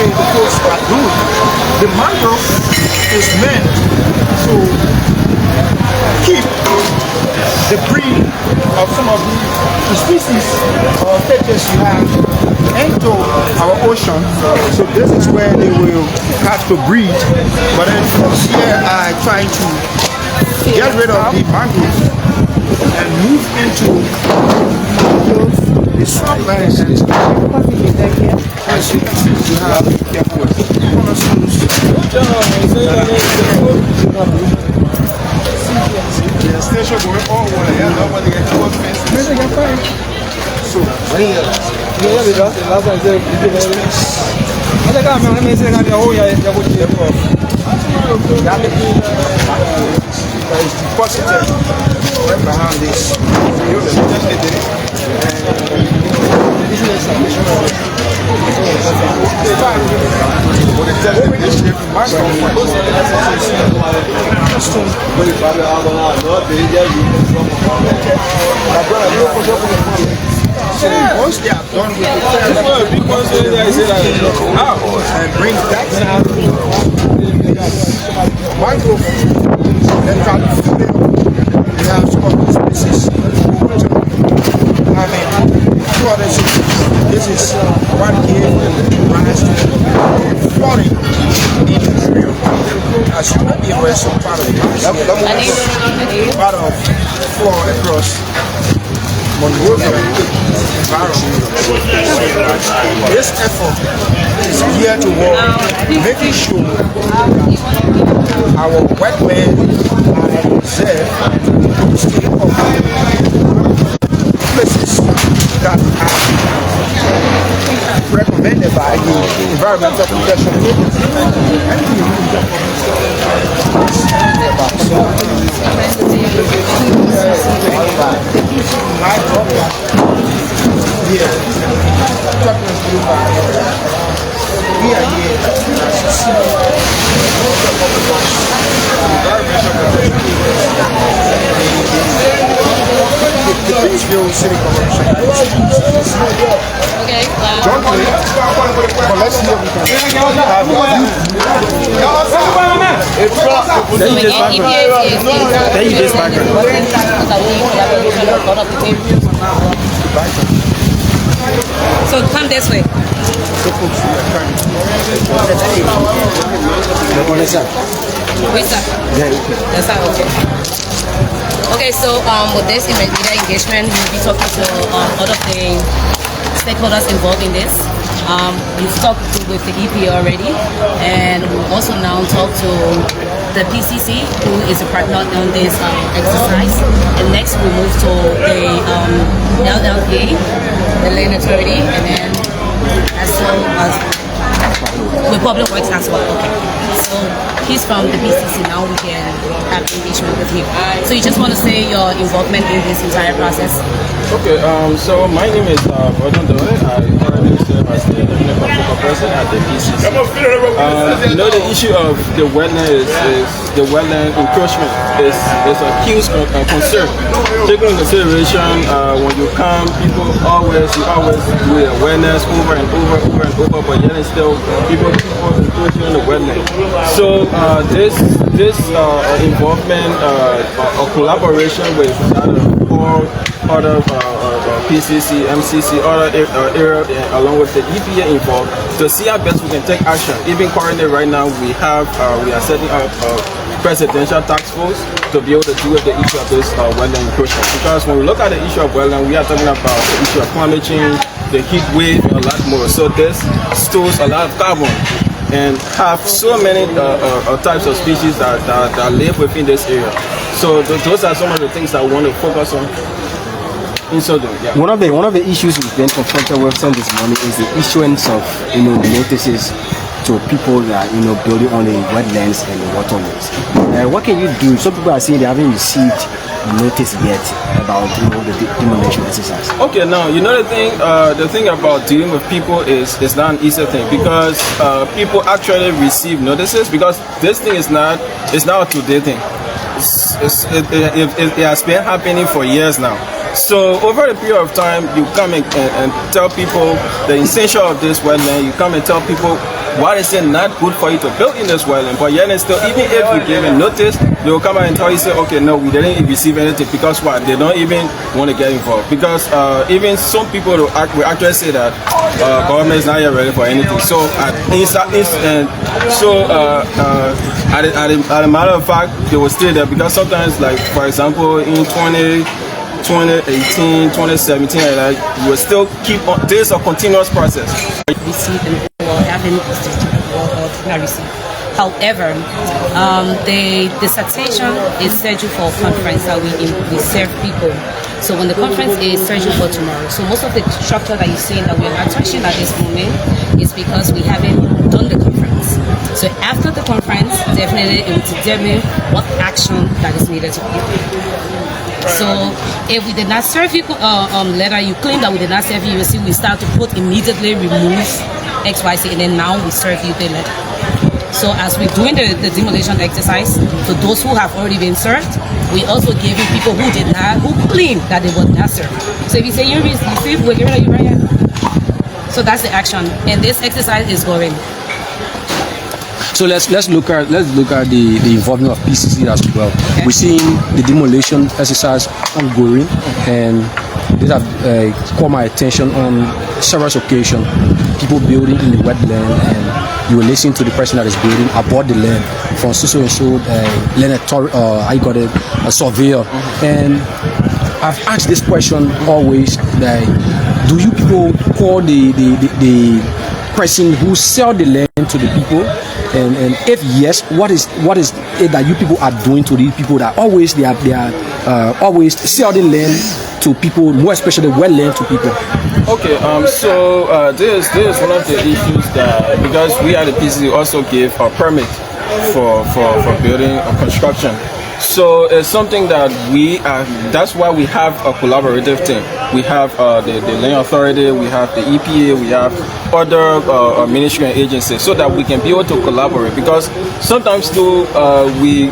okay, the folks are doing. The mangrove is meant to keep the breed of some of the species or fishes you have into our ocean. So this is where they will have to breed. But then folks here are trying to get rid of the mangroves and move into the swamplands. As you can see, you have to be careful with cornerstones. The station going all over here, nobody gets to work fence. So, there is deposited right behind this. Once they are done with the and bring that mangrove, then we have some of the species. Two other species. This is one here, flooding in the area. As you may be aware, some part of the part of floor across Mangrove environment. This effort is here to work, making sure our wetland are reserved to stay up places that are recommended by the Environmental Protection Agency. City Commission. Okay. Jointly, but let's see if we can have it. So come this way. Which side? That's side, okay. Okay, so with this media engagement, we'll be talking to all of the stakeholders involved in this. We've talked with the EPA already, and we'll also now talk to the PCC, who is a partner on this exercise. And next we'll move to the LLA, the Land Authority, and then as well as the Public Works as well. Okay. So he's from the PCC, now we can have engagement with him. So you just want to say your involvement in this entire process? Okay, so my name is Blvd. I currently serve as the technical person at the PCC. You know, the issue of the wetland is the wetland encroachment is a huge concern. Taking into consideration when you come, you always do awareness over and over, but yet still people encroaching on the wetland. So this involvement or collaboration with other PCC, MCC, other area along with the EPA involved to see how best we can take action. Even currently right now we are setting up a presidential task force to be able to deal with the issue of this wetland encroachment. Because when we look at the issue of wetland, we are talking about the issue of climate change, the heat wave, and a lot more. So this stores a lot of carbon and have so many types of species that live within this area. So those are some of the things that I want to focus on. Yeah. One of the issues we've been confronted with since this morning is the issuance of notices to people that building on the wetlands and the waterways. What can you do? Some people are saying they haven't received notice yet about the demolition exercise. Okay, now the thing about dealing with people is not an easy thing, because people actually receive notices, because this thing is not a today thing. It has been happening for years now. So over a period of time, you come and tell people the essential of this wetland. You come and tell people why is it not good for you to build in this wetland. But yet and still, even if you give a notice, they will come out and tell you, say, okay, no, we didn't receive anything, because what? They don't even want to get involved. Because even some people will actually say that government is not yet ready for anything. So at a matter of fact, they will stay there, because sometimes, like for example, in 2018, 2017, like, we will still keep on. This is a continuous process. Receive or having receive. However, the dissertation is scheduled for a conference that we serve people. So when the conference is scheduled for tomorrow, so most of the structure that you're seeing that we are not touching at this moment is because we haven't done the conference. So after the conference, definitely it will determine what action that is needed to be. So if we did not serve you letter, you claim that we did not serve you, you see we start to put immediately remove XYZ, and then now we serve you the letter. So as we're doing the demolition exercise, to those who have already been served, we also giving people who did not, who claim that they were not served. So if you say you receive, we're giving you right here. So that's the action, and this exercise is going. So let's look at the involvement of PCC as well. Okay. We're seeing the demolition exercise ongoing, and this have caught my attention on several occasions. People building in the wetland, and you will listen to the person that is building about the land from so and so land a surveyor. And I've asked this question always: that do you people call the person who sell the land to the people? And if yes, what is it that you people are doing to these people that always they are always selling land to people, more especially wetland to people? Okay, this is one of the issues that, because we at the PCC also give a permit for building or construction. So it's something that that's why we have a collaborative team. We have the land authority, we have the EPA, we have other ministry and agencies, so that we can be able to collaborate. Because sometimes too, we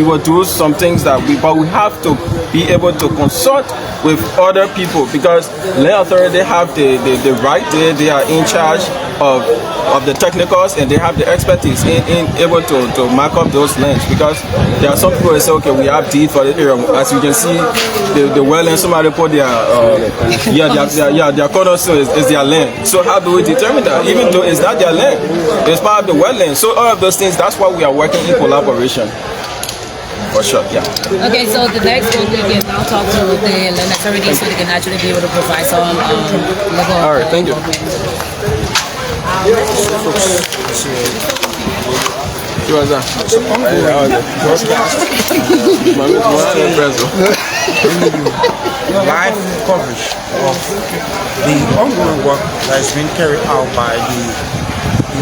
will do some things but we have to be able to consult with other people, because land authority have the right, they are in charge of the technicals, and they have the expertise in able to mark up those lands. Because there are some people that say, okay, we have deed for the area. As you can see, the wetland, somebody put their cornerstone is their land. So how do we determine that? Even though it's not their land, it's part of the wetland. So all of those things, that's why we are working in collaboration. For sure, yeah. Okay, so the next one we can now talk to the land authority, so they can actually be able to provide some level. All right, thank you. Live coverage of the ongoing work that is being carried out by the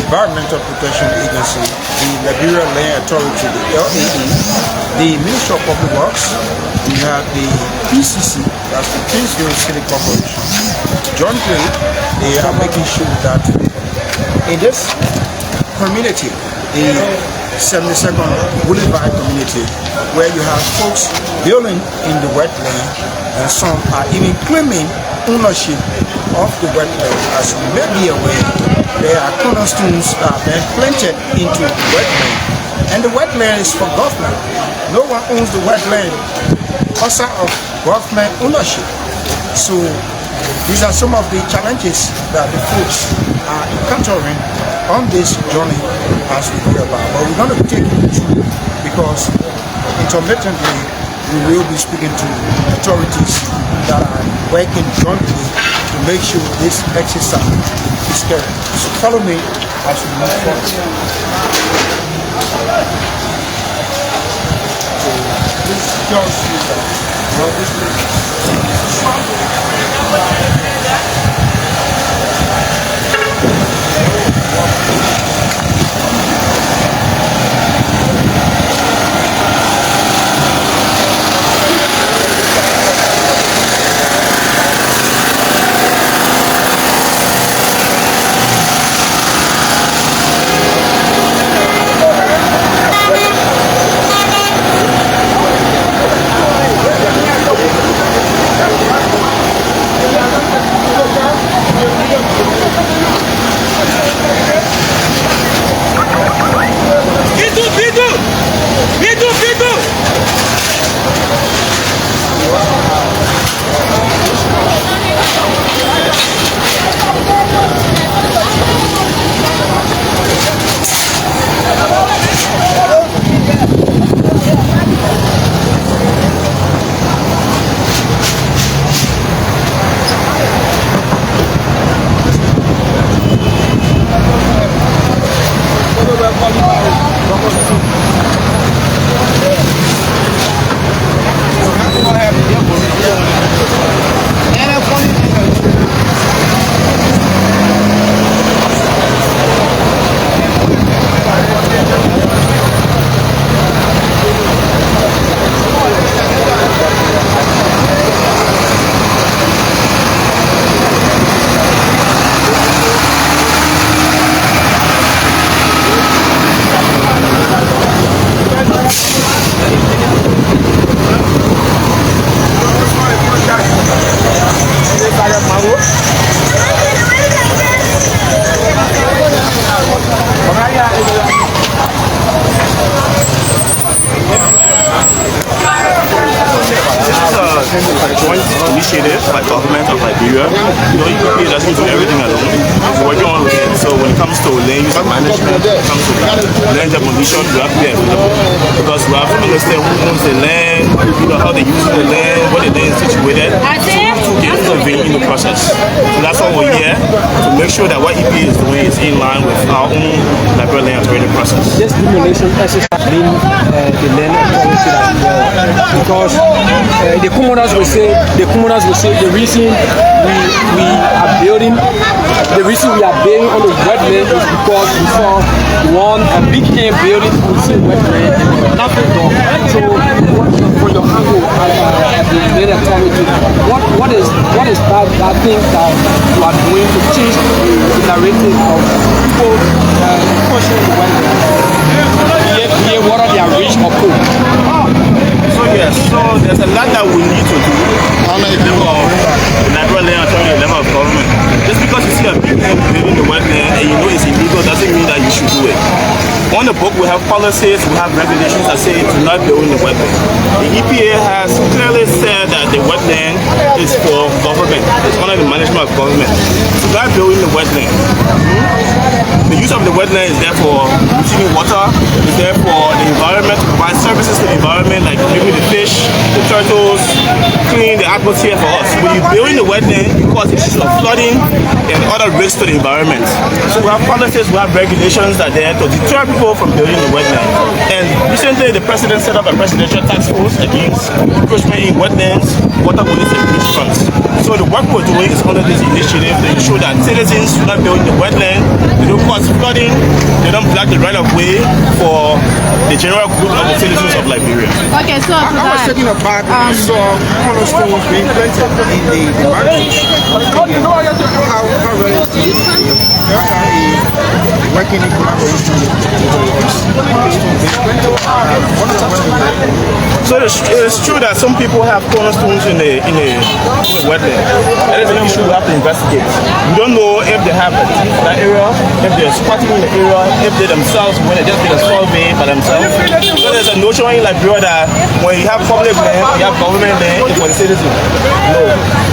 Environmental Protection Agency, the Liberia Land Authority, the LAE, the Ministry of Public Works, we have the PCC, that's the Kingsville City Corporation. Jointly, they are making sure that in this community, the 72nd Boulevard community, where you have folks building in the wetland, and some are even claiming ownership of the wetland. As you may be aware, there are cornerstones that are being planted into the wetland, and the wetland is for government. No one owns the wetland outside of government ownership. So these are some of the challenges that the folks are encountering on this journey as we hear about. But we're going to take it through, because intermittently we will be speaking to authorities that are working jointly to make sure this exercise is carried. So follow me as we move forward. So this just is of Liberia. You know, EPA doesn't do everything alone. We're working on it. So when it comes to land use and management, when it comes to land demolition, we have to be available because we have to understand who owns the land, you know, how they use the land, where the land is situated, to get intervene in the process. So that's why we're here, to make sure that what EPA is doing is in line with our own Liberia land authority process. This demolition process has been the land authority as well, because the commoners will say the reason we are building, the reason we are building on the wetland is because we saw a big camp building on the same wetland and nothing done. So from your angle as the land authority, what is that thing that you are doing to change the narrative of people pushing the wetland? Here, what are their reach or poor? So yes, so there's a lot that we need to do on the level of the Liberia land authority, the level of government. Just because you see a big thing building the wetland and you know it's illegal doesn't mean that you should do it. On the book we have policies, we have regulations that say to not build in the wetland. The EPA has clearly said that the wetland is for government. It's under the management of government. To not build in the wetland. The use of the wetland is there for receiving water, it's there for the environment, to provide services to the environment like maybe the fish, the turtles, cleaning the atmosphere for us. When you build in the wetland, it causes issues of flooding and other risks to the environment. So we have policies, we have regulations that are there to deter people from building the wetland. And recently the president set up a presidential task force against encroachment in wetlands, waterways and beach fronts. So the work we're doing is under this initiative to ensure that citizens do not build in the wetland, they don't cause flooding, they don't block the right of way for the general good of the citizens of Liberia. Okay, so I was taking a back and I saw cornerstones being planted in the market. How realistic working in collaboration So it's true that some people have cornerstones in the wetland. That is an issue we have to investigate. We don't know if they have that area, if they're squatting in the area, if they themselves, when they just did a survey by themselves. So there's a notion in Liberia that when you have public land, you have government land, it's for the citizens. No.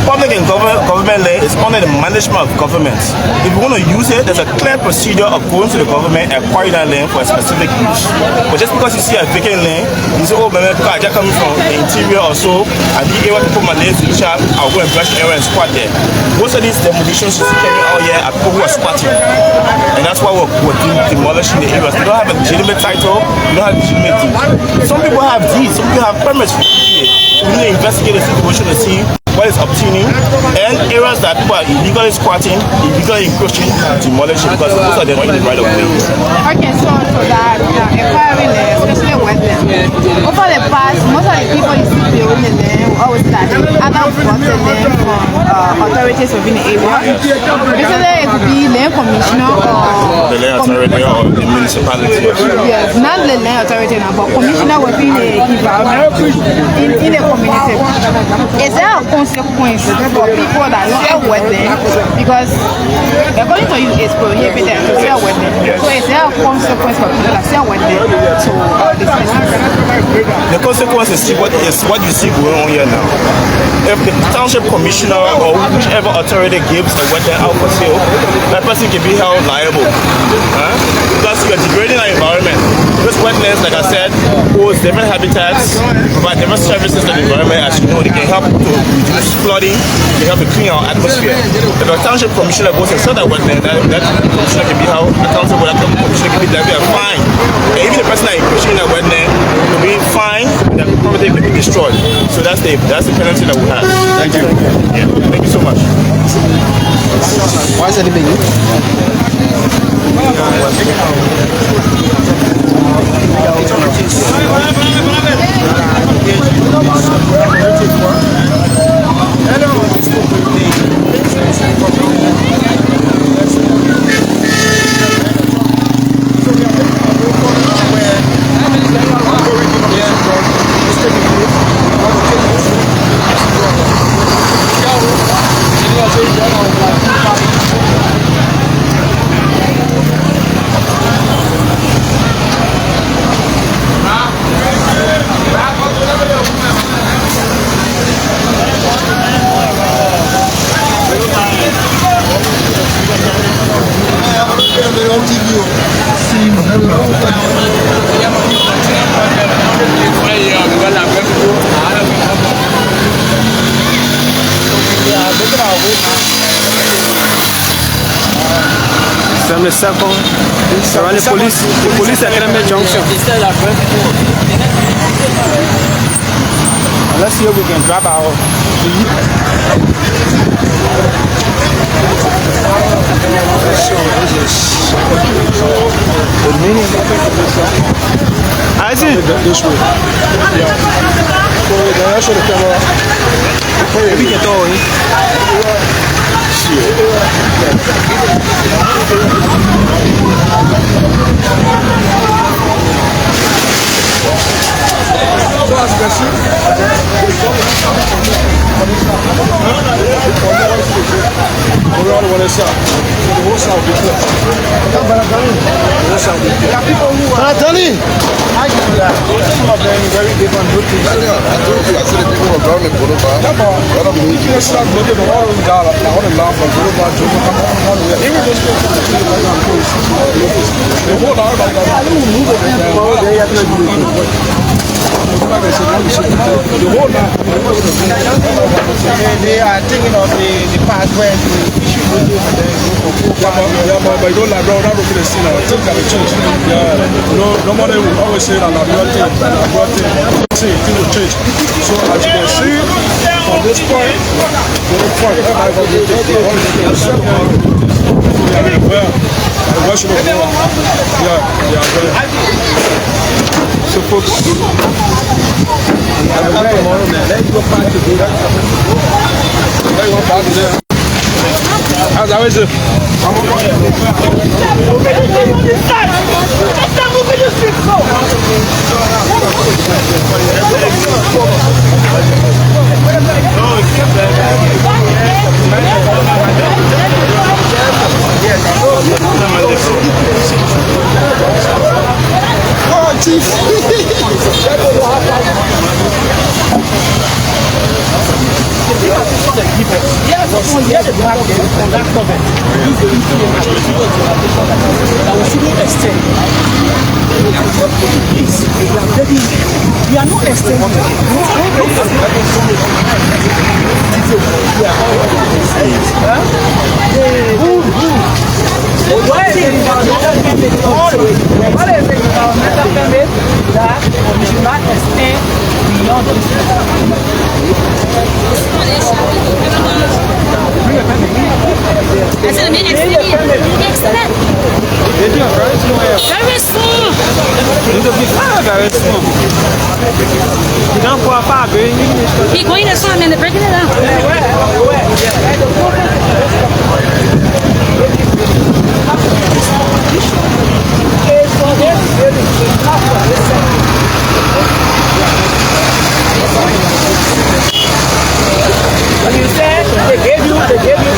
Public and government land is under the management of governments. If you want to use it, there's a clear procedure of going to the government and acquiring that land for a specific use. But just because you see a vacant land, you say, oh, man, I just coming from the interior or so, and be able to put my land to the shop, I'll go and brush the area and squat there. Most of these demolitions you see coming out here are people who are squatting. And that's why we're demolishing the areas. They don't have a legitimate title, they don't have legitimate deed. Some people have deeds, some people have permits for EPA. We need to investigate the situation to see what is obtaining, and areas that people are illegally squatting, illegally encroaching, demolishing, because most of them are in the right of way. Okay, so that acquiring land, especially wetland. Over the past, most of the people you see building the land will always start either bought the land from authorities within the area. Recently, it could be land commissioner or the land authority or the municipality. Yes, not the land authority now, but commissioner within the environment in the community. Is there a consequence for people that sell wetland? Because according to you, it's prohibited to sell wetland. So is there a consequence for people that sell wetland to business? The consequence is what you see going on here now. If the township commissioner or whichever authority gives a wetland out for sale, that person can be held liable. Because you are degrading our environment. Those wetlands, like I said, host different habitats, provide different services to the environment. As you know, they can help to reduce flooding, they help to clean our atmosphere. If a township commissioner goes and sell that wetland, that commissioner can be held accountable, that commissioner can be levied a fine. And even the person that is pushing that wetland will be fined, that property will be destroyed. So that's the penalty that we have. Thank you. Yeah, thank you so much. Why is that big? Ferme le second. Around the police academy junction. Let's see if we can drop our I see this way. Yeah. So then I show the camera. We can throw it. So as you can see, we're on one side. The whole side will be clear. The whole side will be clear. There are people who are telling. I give you that. Some of them very different routines. I told you, I said the people were grounded in Boulevard. You can start looking at all of them down. I want to laugh from Boulevard, Joe, all the way. Even those people that are right now, the whole lot of them. The whole lot. They are thinking of the past when the issue was and then but you don't like bro, that would be the scene. Things got to change. Yeah. Nobody will always say that thing will change. So as you can see, from this point to this point, everybody will be so folks, let's go back to do that. Let's go back to there. As I was We are not extending. What is the environmental permit that we should not extend beyond this? Very soon. He going to swim and they're breaking it up. When you said they gave you the details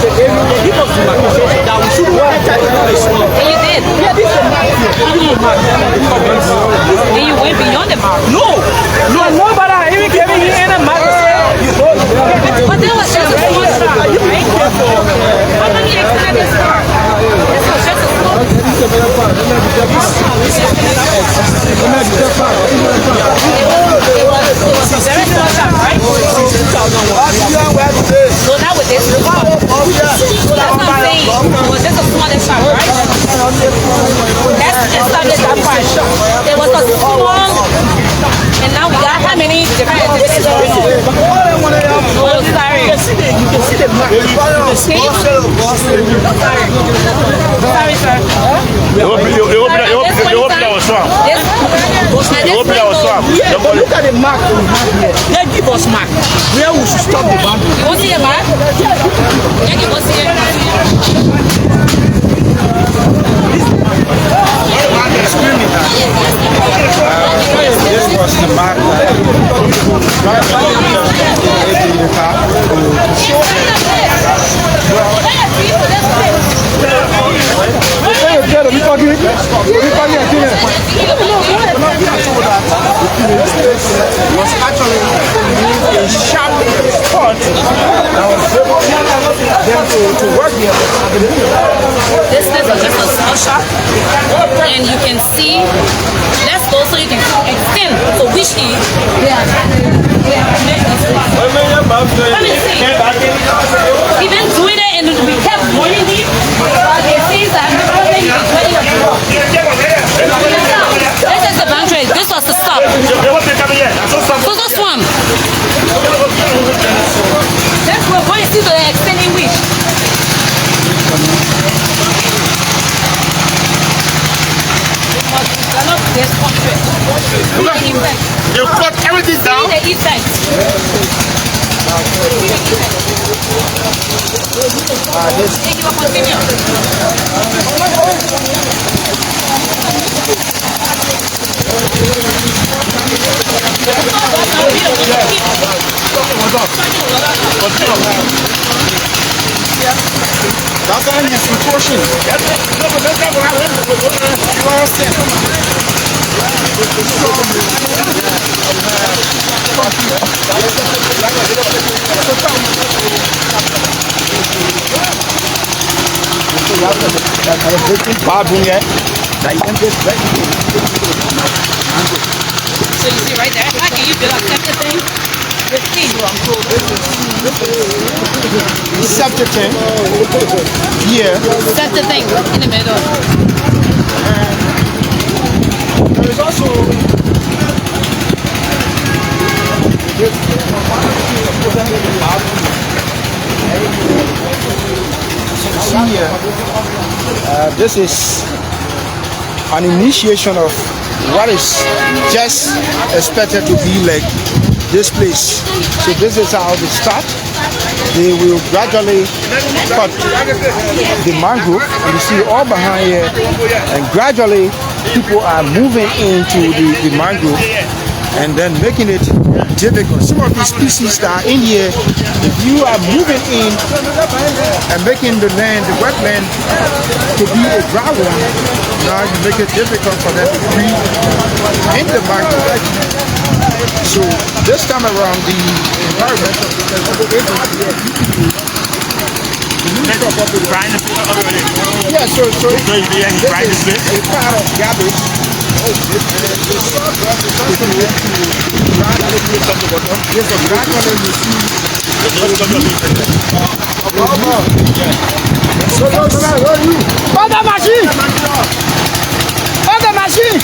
that we should work at the swamp. And you did. Yeah, this is the mark. Then you went beyond the mark. No, nobody even giving you any mark. But there was just a small start, right? How many extended this start? This was just a small It was a very small start, right? So now with this, so that's what I'm saying. It was just a small start, right? That's established that part. It was a small, and now we got how many different activities going on? Oh, sorry. You can see the mark. Sorry, sir. You open our swamp. You open our swamp. Yeah, but look at the mark we have here. They give us mark where we should stop the boundary. You want to see the mark? Yeah, you want to see it? This was the mark was actually a sharp spot that was then to work here. This is just a small shop, and you can see. Let's go so you can extend to which they are made this place. Let me see. Even doing it, and we kept warning him, but it says that everything is ready to go. This is the boundary. This was the stop. So this one. Let's go. Go and see the extending which. This contract. You cut everything down. The effect. Take you continue. That's why he's encroaching. You understand? So you see right there, how can you build up everything? Septic tank here. Septic tank in the middle. And there is also here. This is an initiation of what is just expected to be like this place. So this is how they start. They will gradually cut the mangrove, and you see all behind here, and gradually people are moving into the mangrove and then making it difficult. Some of the species that are in here, if you are moving in and making the land, the wetland, to be a dry one, now you make it difficult for them to breathe in the mangrove. So this time around, the environmental yeah, so this is a part of garbage. Other machine! Other machine!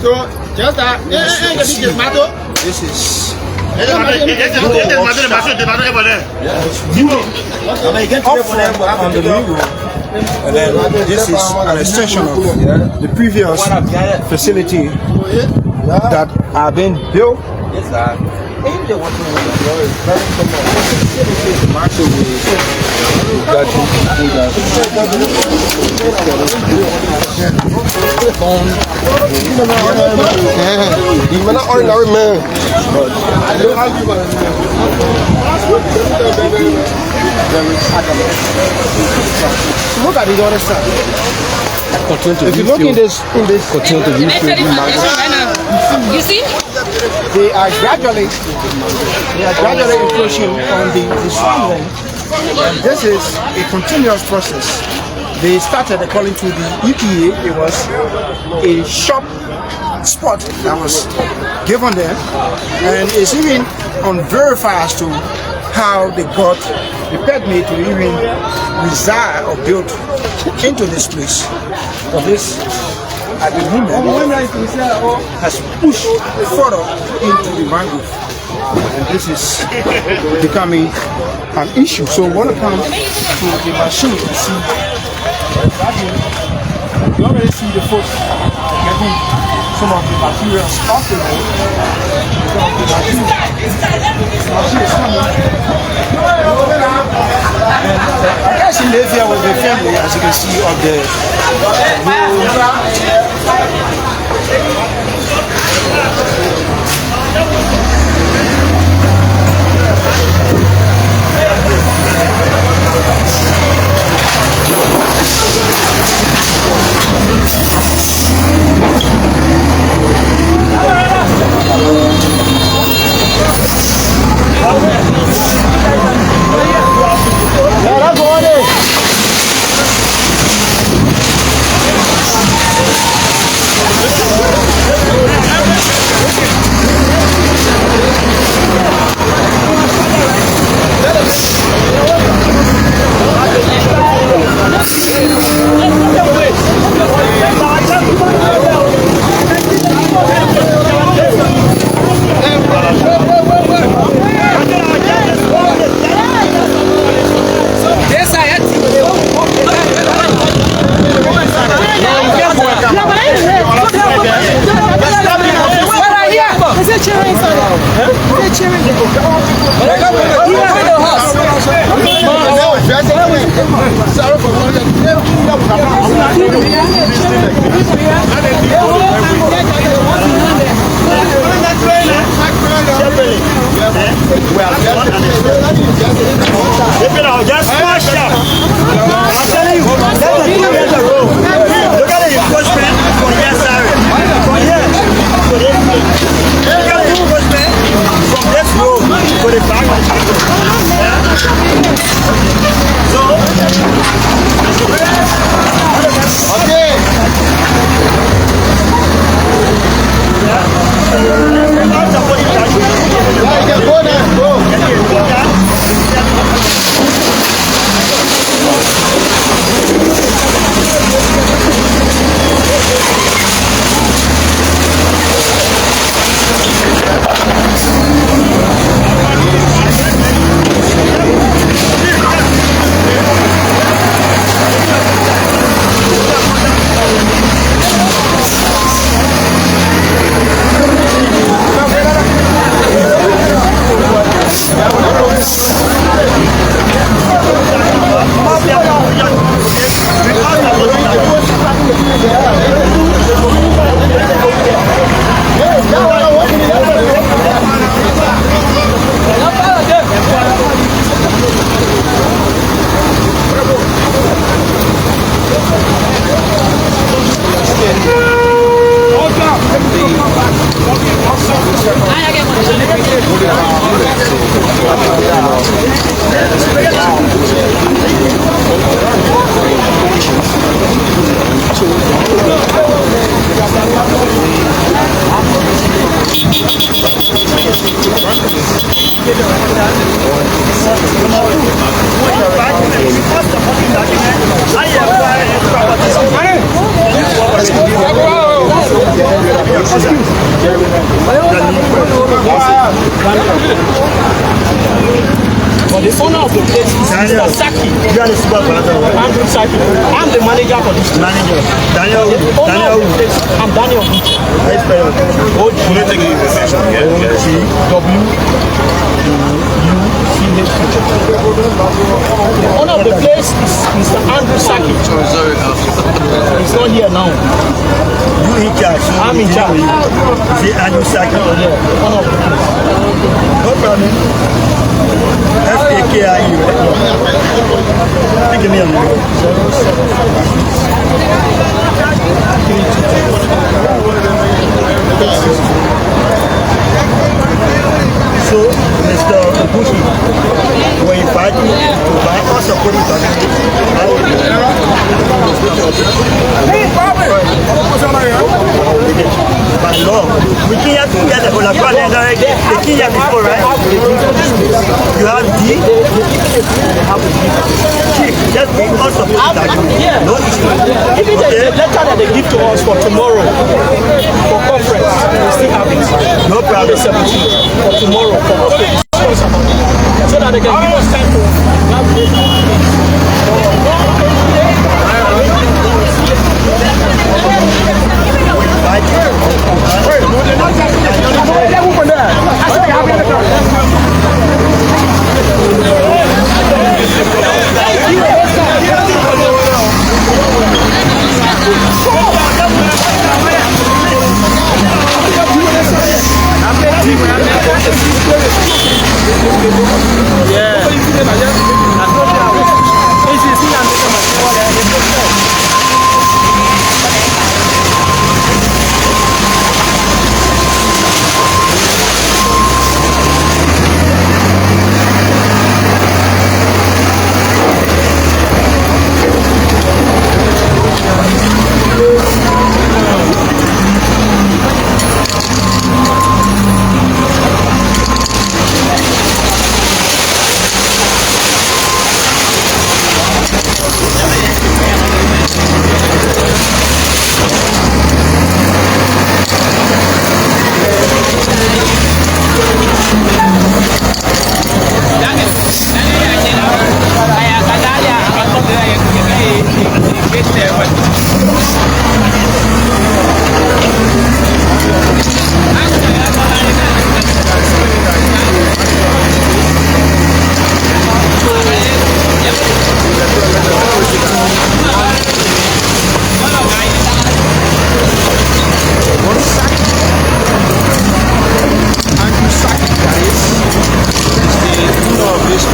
So just that this is on the new, and then this is an extension of the previous facility that have been built. You're not ordinary man. Look at the other side. If you look in this you see? They are gradually encroaching on the swampland, and this is a continuous process. They started, according to the EPA, it was a shop spot that was given them, and it's even unverified as to how they got the permit to even reside or build into this place. But this, at the moment, has pushed further into the mangrove, and this is becoming an issue. So when it comes to the machine, you see, you already see the folks getting some of the materials off the road. The machine is coming. And I guess in live here with the family, as you can see, of the Just smash up. I'm telling you, that's the 2 years ago. Look at the enforcement from here, sorry. From here to this road. Look at the enforcement from this road to the back of the road. So, okay. But the owner of the place is Mr. Saki. You are the supervisor. I'm Saki. I'm the manager for this. Manager. Daniel. Daniel. I'm Daniel. Let's play. The owner of the place is Mr. Andrew Saki. He's not here now. You in charge. I'm in charge. See Andrew Saki. Owner of the place. No problem. FAKIE. Give me a number. So, Mr. Bushi, we invite you to buy us supporting by law, we can't get the whole account directly. They can't get before, right? You have D, just be us supporting no issue. Even the letter that they give to us for tomorrow, for conference, we still have it. No problem. 17th, for tomorrow, for us to discuss about it. So that they can give us time to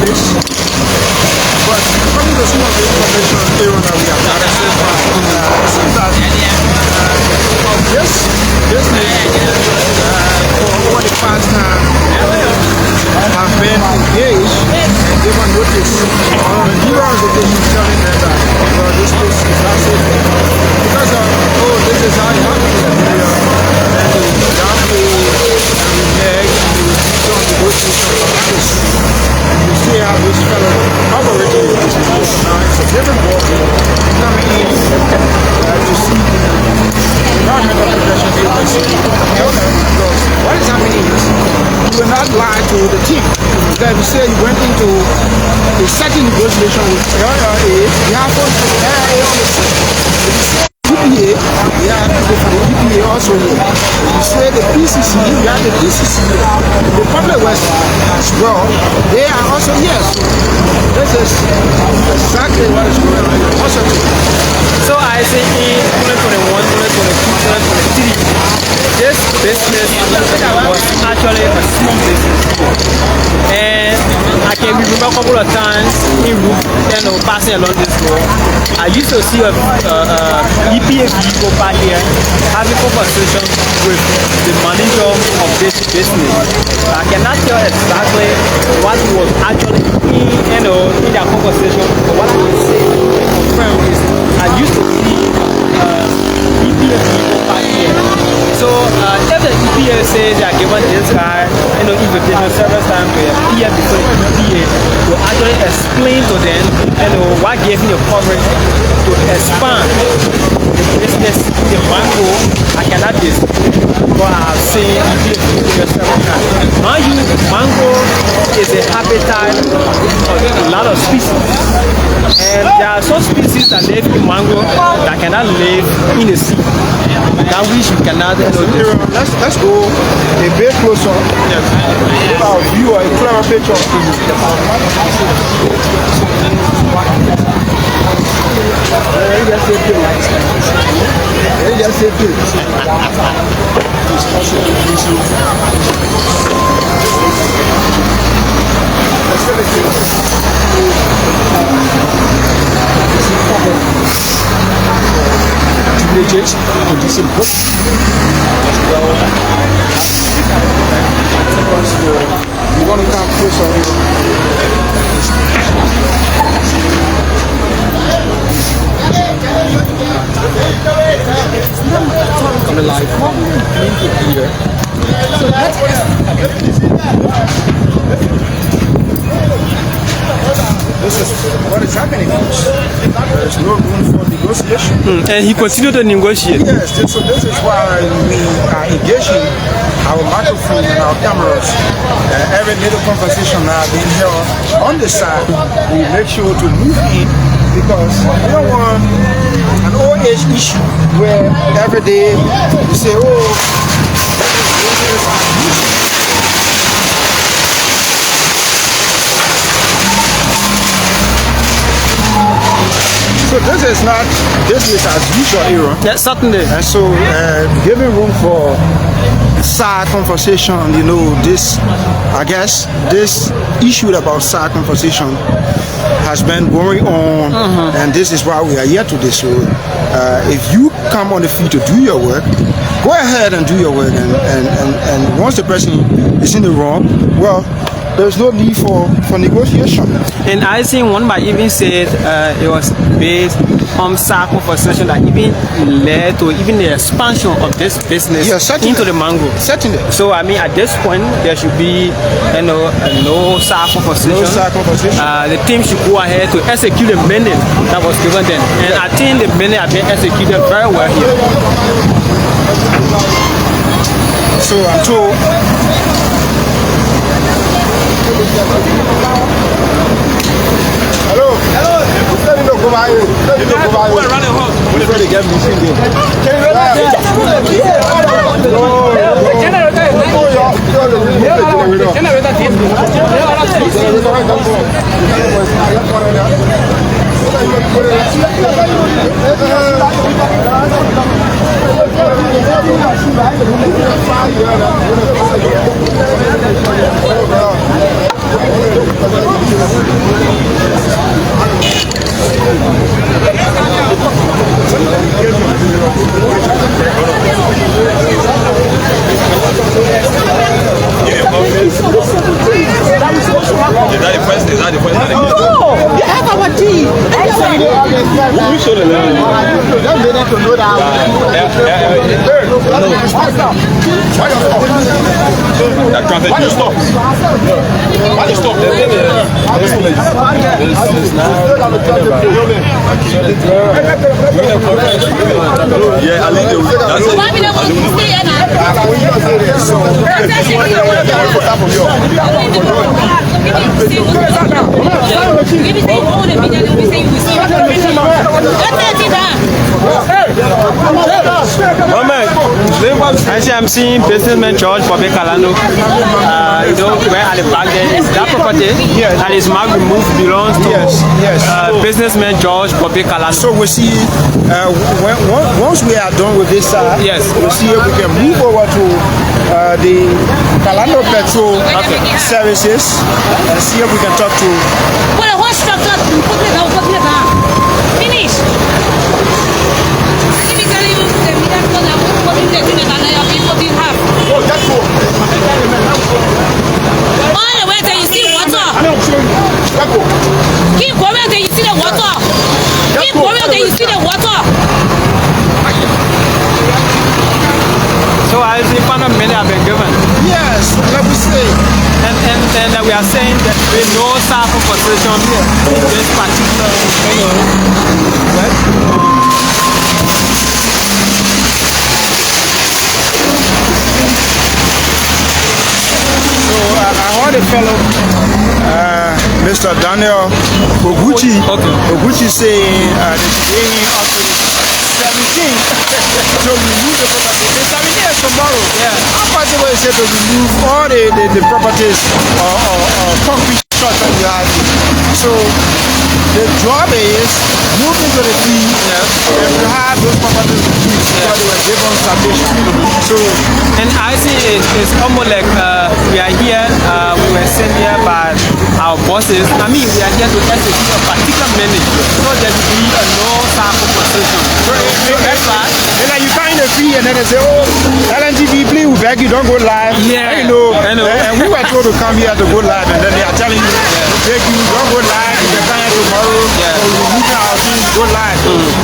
place. But according to some of the information that we have gathered so far, it seems that this business for over the past time have been engaged and given notice on the hero organization telling them that this place is not safe because of, this is how it happens in the area, and they have to renege and they will do some negotiations on this. And you see how this fellow operating with this situation now. It's a different ballgame coming in to see environmental protection agency tell them, because what is happening is you will not lie to the team. That you say you went into a certain negotiation with LRA, you have to put LRA on the team. EPA, we have people from the EPA also here. You say the PCC, you have the PCC, the Republic West as well. They are also here. So this is exactly what is going on here. Also, so I say in 2021, 2022, 2023, this business was actually a small business. And I can remember a couple of times in passing along this road, I used to see a EPA vehicle back here having conversations with the manager of this business. I cannot tell exactly what was actually in their conversation, but what I can say confirm is I used to see EPA vehicle back here. So if the EPA says they are giving this guy invitation several times to appear before the EPA to actually explain to them what gave me the coverage to expand the business in Mangrove. I cannot dispute, but I have seen EPA several times. Mangrove is a habitat of a lot of species, and there are some species that live in mangrove that cannot live in the sea. That which you cannot. Let's go a bit closer. Yes. Give our viewer a clearer picture. Villages in this book as well. You want to come closer here? Coming live here. This is what is happening. There is no room for negotiation. And he continued to negotiate. Yes, so this is why we are engaging our microphone and our cameras. Every little conversation now being held on the side, we make sure to move in because we don't want an old age issue where every day you say, so this is not business as usual, Aaron. Yes, certainly. And so giving room for side conversation, this, I guess, this issue about side conversation has been going on, and this is why we are here today. So if you come on the field to do your work, go ahead and do your work, and once the person is in the wrong, well, there's no need for negotiation. And I think one might even say it was based on side conversation that even led to even the expansion of this business into the mangrove. Certainly. So I mean, at this point, there should be no side conversation. No side conversation. The team should go ahead to execute the mandate that was given them, and I think the mandate has been executed very well here. So I'm told. Hello. Hello. Let me know, go by here. Let me know, go by here. Before they get me singing. Can you We show the land. Just made them to know that. That traffic, you stop. Why you stop? Yeah, I leave the. That's it. I see I'm seeing businessman George Bobby Kalano. You know, where at the back there is that property and his mark removed belongs to businessman George Bobby Kalano. So we see once we are done with this side, we'll see if we can move over to the Kalano Petrol services and see if we can talk to. Well, the whole structure, finish. Let me tell you, the meter for the half. All the way till you see water. Keep going till you see the water. Keep going till you see the water. So I see many have been given. Yes, let me say. And we are saying that there is no self-compensation in this particular I heard a fellow, Mr. Daniel Oguchi, Oguchi saying they're paying up to the 17th to remove the property. The 17th is tomorrow. How possible is it to remove all the properties or concrete structure you have? So the job is move into the tree and you have those properties reduced because they were given citation. So, and I see it's almost like we are here, we were sent here by our bosses. I mean, we are here to execute a particular message so there will be a no self-compensation. And then you find a fee and then they say, oh, LNGB, please, we beg you, don't go live. Yeah, you know. I know. And we were told to come here to go live and then they are telling you, we beg you, don't go live, you can come here tomorrow, or we will meet our things, go live.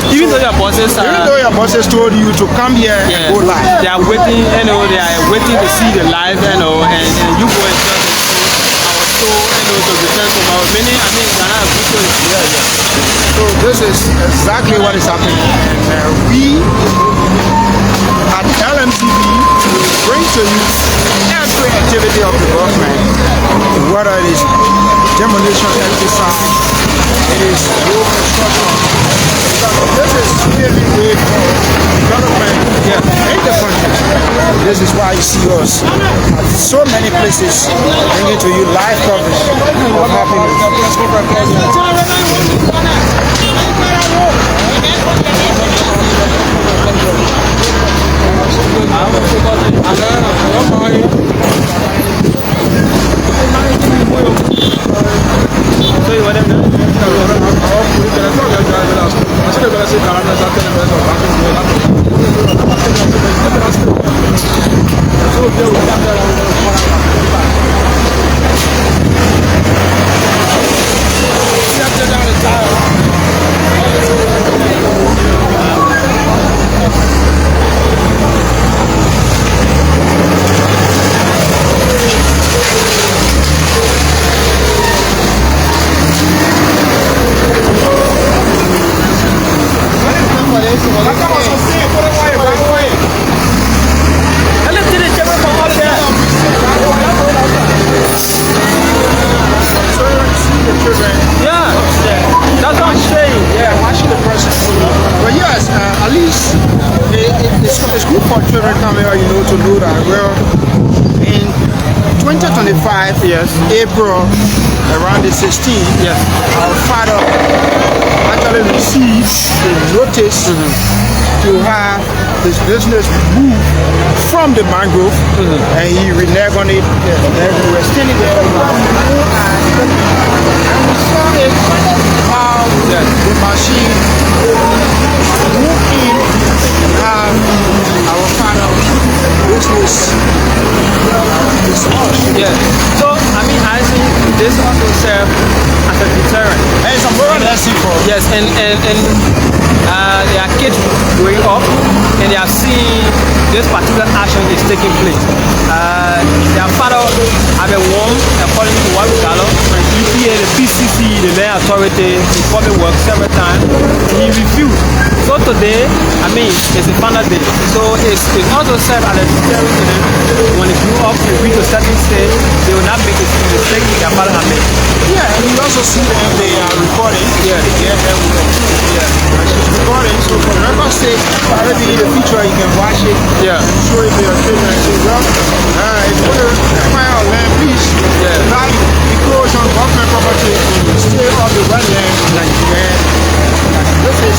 Even though your bosses told you to come here and go live. They are waiting, they are waiting to see the live, and you go and tell them, our show, to return tomorrow. Many, I mean, Ghana have good shows. So this is exactly what is happening. And we at LMTV bring to you every activity of the government, whether it is demolition, exercise, it is road construction. This is really good for development in the country. This is why you see us at so many places bringing to you live coverage of happening. April around the 16th, our father actually received a notice to have his business moved from the mangrove, and he reneged on it. And then we were standing there and we saw it how the machine moved in and have our father business. So I mean, I think this also serves as it's a deterrent. And it's a moral lesson for Yes, and there are kids growing up and they are seeing this particular action is taking place. Their father have a worm according to what we gather. The EPA, the PCC, the land authority, he probably worked several times. He refused. So today, I mean, it's a final day. So it also serves as a deterrent to them. When they grew up and reach a certain stage, they will not make a mistake their father had made. Yeah, and you also see them, they are recording. Yeah. Yeah. She's recording, so for record sake, maybe in the future you can watch it. Yeah. And show it to your children and say, well, if you want to acquire our land, please value encroach on government property, stay off the wetland, and this is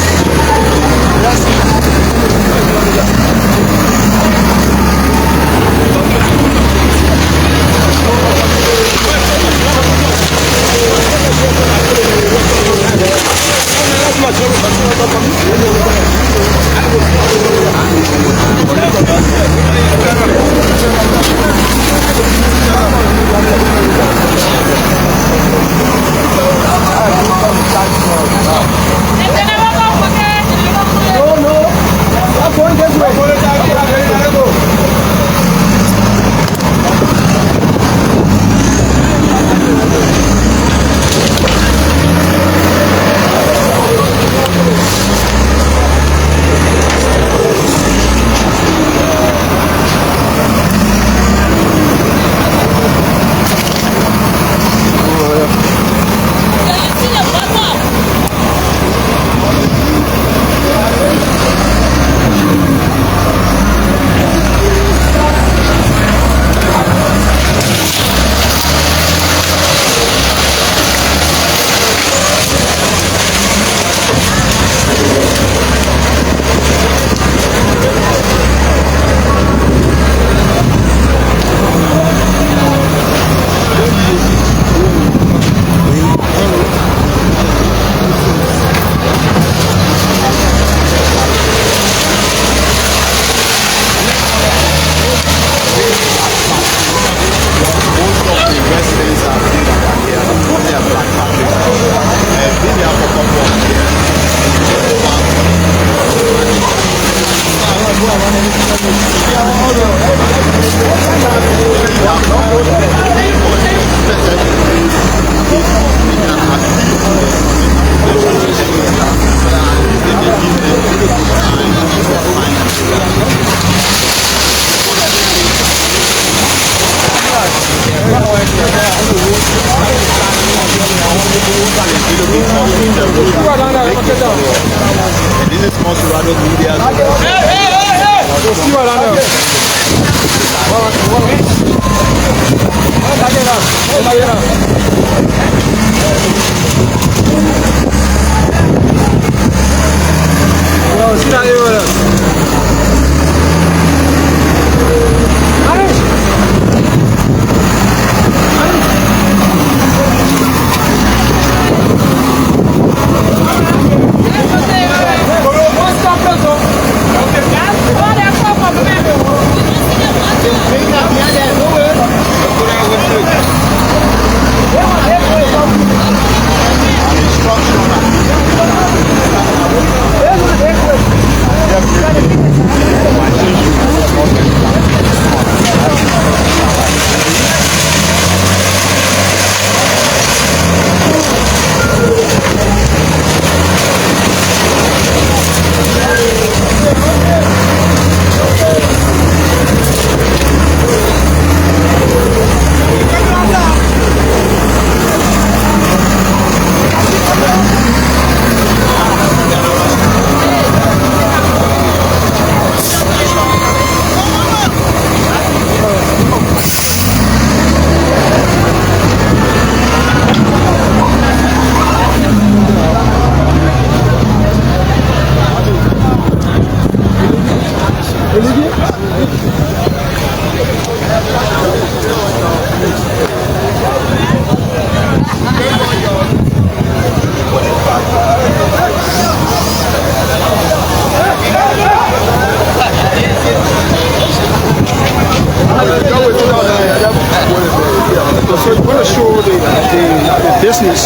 this is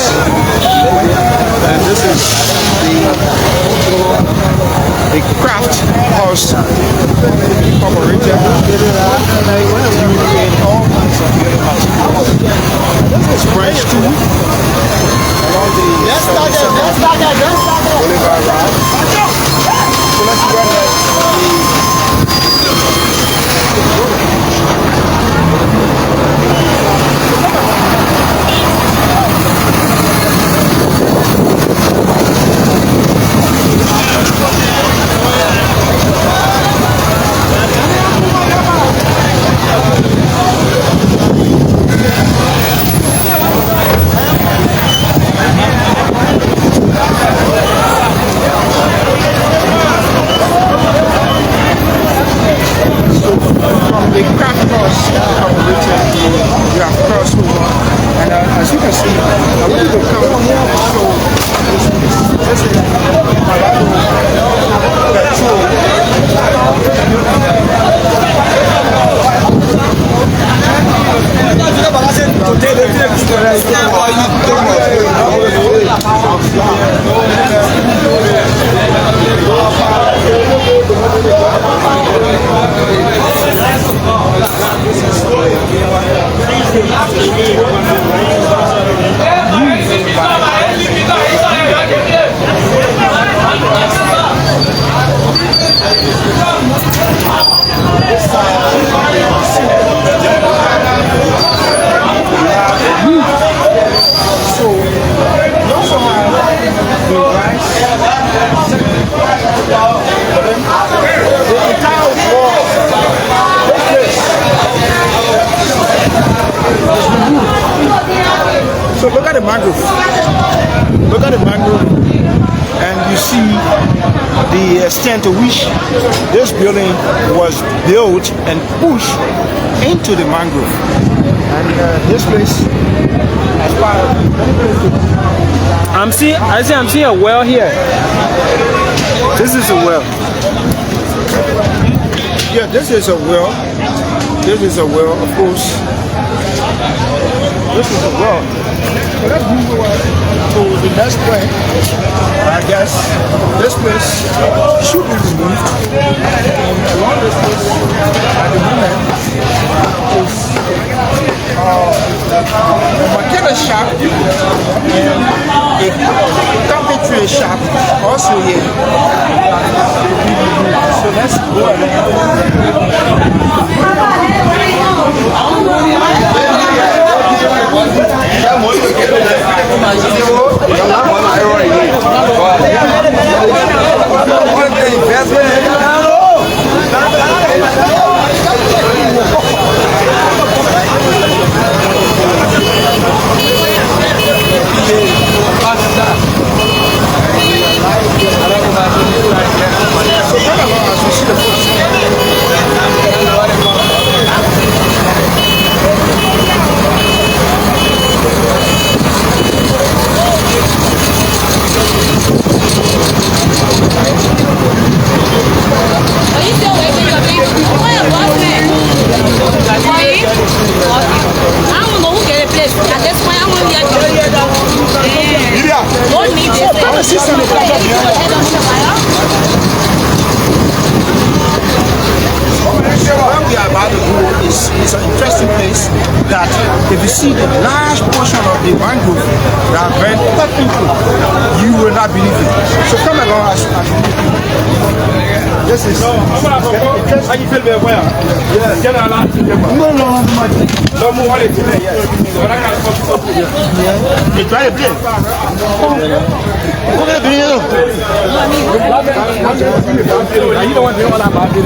the craft house operator. This is branch 2 along the Boulevard Road. So let's go ahead. So look at the mangrove. Look at the mangrove, and you see the extent to which this building was built and pushed into the mangrove. And this place, as far as I'm seeing a well here. This is a well. yeah, this is a well. This is a well, of course. This is a well. So let's move over to the next point. I guess this place should be removed. And along this place, at the moment, is a mechanic shop and a carpentry shop also here. So let's go it's an interesting place that if you see the large portion of the mangrove that are very people, you will not believe it. So come along as this is how you feel very well. Yes. You try to play. You don't want to know what I'm about to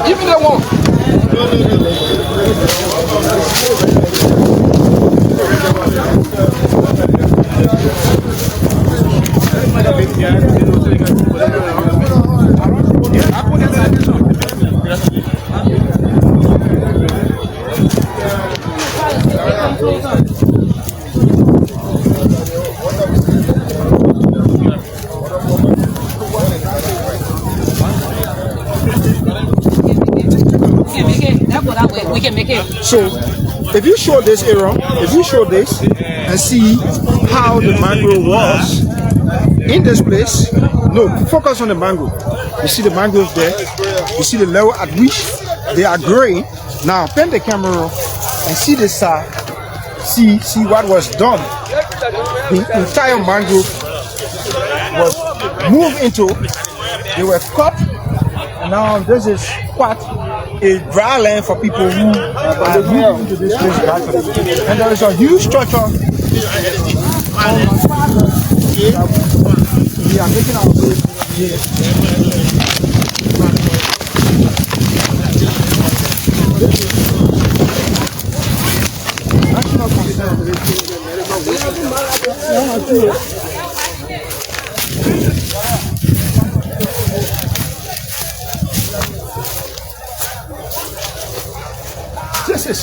even they won't. So if you show this, Aaron, if you show this and see how the mangrove was in this place, no, focus on the mangrove. You see the mangrove there. You see the level at which they are growing. Now, turn the camera and see this side. See what was done. The entire mangrove was moved into. They were cut. And now this is quite a dry land for people who are moving into this place gradually. And there is a huge structure. We are making our way here. National This is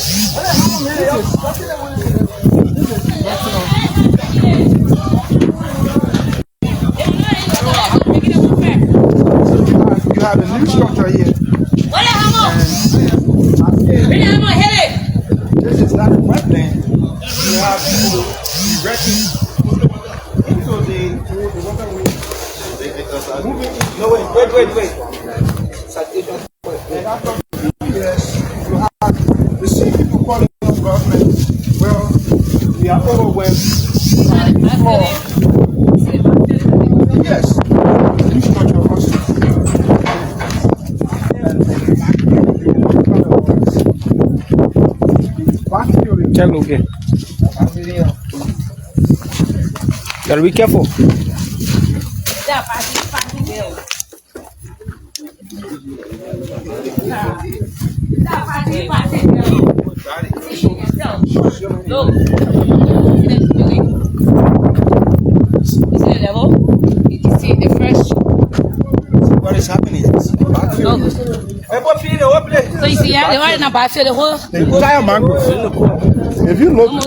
you have a new structure here. This is not a wetland. You have people erecting into the waterway. No, wait. And after years, you have the same people calling on government. Well, we are overwhelmed by yes, new structure also. Check okay. Gotta be careful. Look. You see the level? You see the fresh. What is happening? So you see, yeah, the one in the backfield, the whole. The entire mangrove. If you look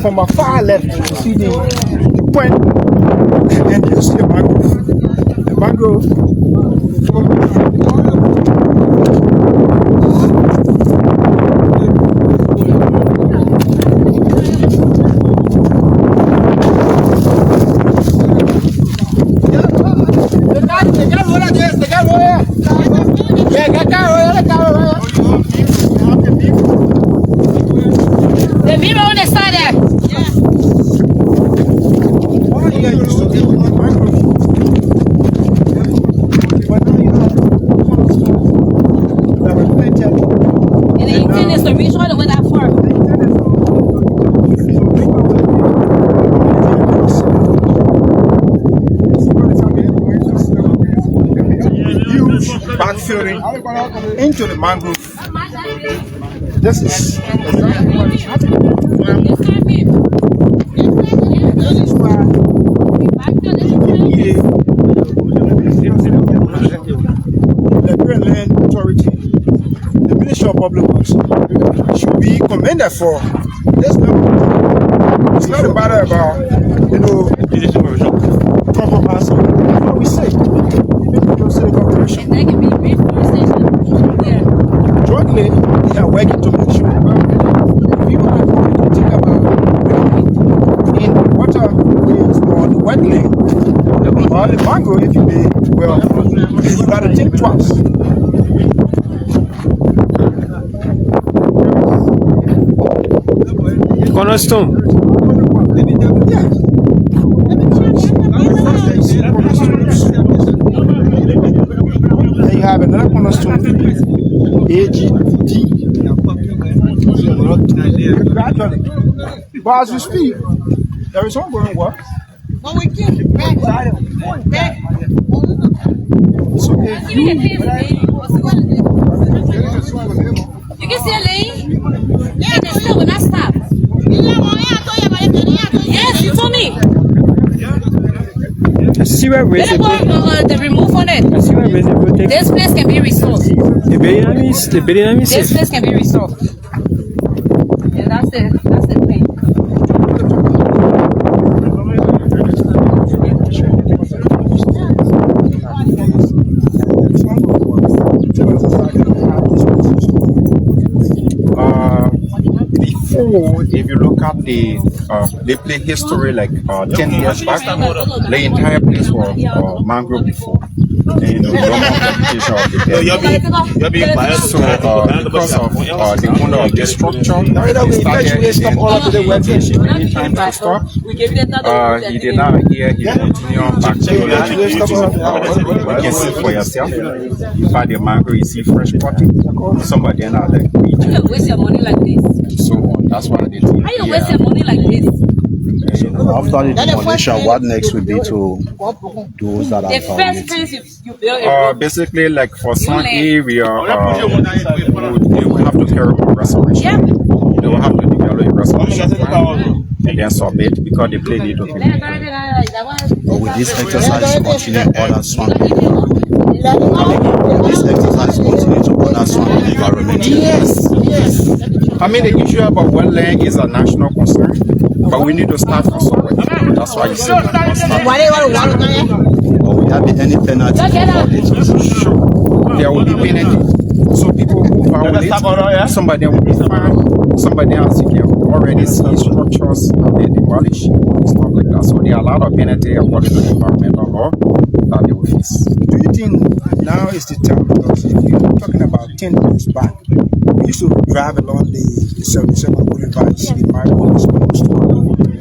from a far left, you see the point, and you see the mangrove. The mangrove. The mirror on the side there. And the intent is to reach all the way that far. Huge backfilling into the mangrove. This is exactly what is happening. This is why EPA, the Liberian Land Authority, the Ministry of Public Works should be commended for this level. It's not a matter about, compromise. That's what we say. People say cooperation. And that can be reforestation. Yeah. Jointly, they are working to make sure people are going to think about in waterways or the wetland or the mangrove. If you may, well, you got to think twice. Cornerstone. Then you have another cornerstone, AGD. Gradually. But as we speak, there is ongoing work. So if You can see a lane. Yeah, they still will not stop. Yes, you told me. I see where Let it go, the remove on it. I see where This place can be restored. This place can be restored. Yeah, that's the thing. before, if you look at the play history, like 10 years back, the entire place was mangrove before. And no modification of the area. You're being biased. So because of the owner of the structure, he started many times to stop. He did not hear, he continued back to you can see for yourself. In fact, the mangrove, you see fresh cutting. Some of them are like How you waste your money like this? so that's why they think. How you waste your money like this? After the demolition, what next would be to those that The are first place you build a basically, like for some area, they will have to carry on restoration. They will have to develop a restoration plan and then submit because the play need to be made. But with this exercise continue other swamping? Will this exercise continue to other swamping environment? Yes. I mean, the issue about wetland is a national concern, but we need to start from somewhere. That's why you see. Or will there be any penalty for violations? Sure, there will be penalty. So people who violate, somebody will be fined, somebody else you can already see structures being demolished, stuff like that. So there are a lot of penalty according to the environmental law that they will face. Do you think now is the time? Because if you're talking about 10 years back, we used to drive along the 77 Boulevard, see the mangrove is close to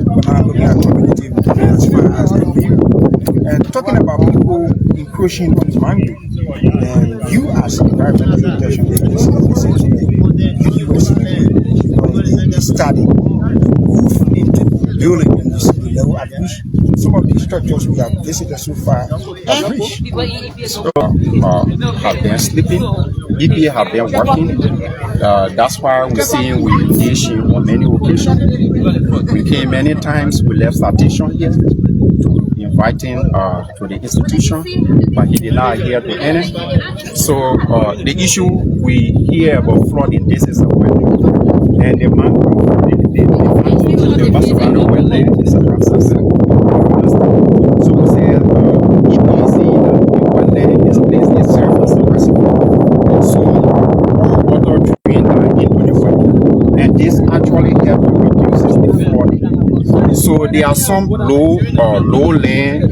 but now looking at community as far as the view. And talking about people encroaching on the mangrove, and you as environmental protection agency, you study move into building and you see the level at which some of these structures we have visited so far have reached. Have been sleeping. EPA have been working. That's why we're seeing we engage on many occasions. We came many times. We left citation here to inviting to the institution, but he did not adhere to any. So the issue we hear about flooding, this is a wetland, and the mangrove, the Boulevard wetland is a process. So we say EPA see that the wetland is placed itself as a reservoir. So water drain into the wetland, and this actually helps to reduce the flooding. So there are some low land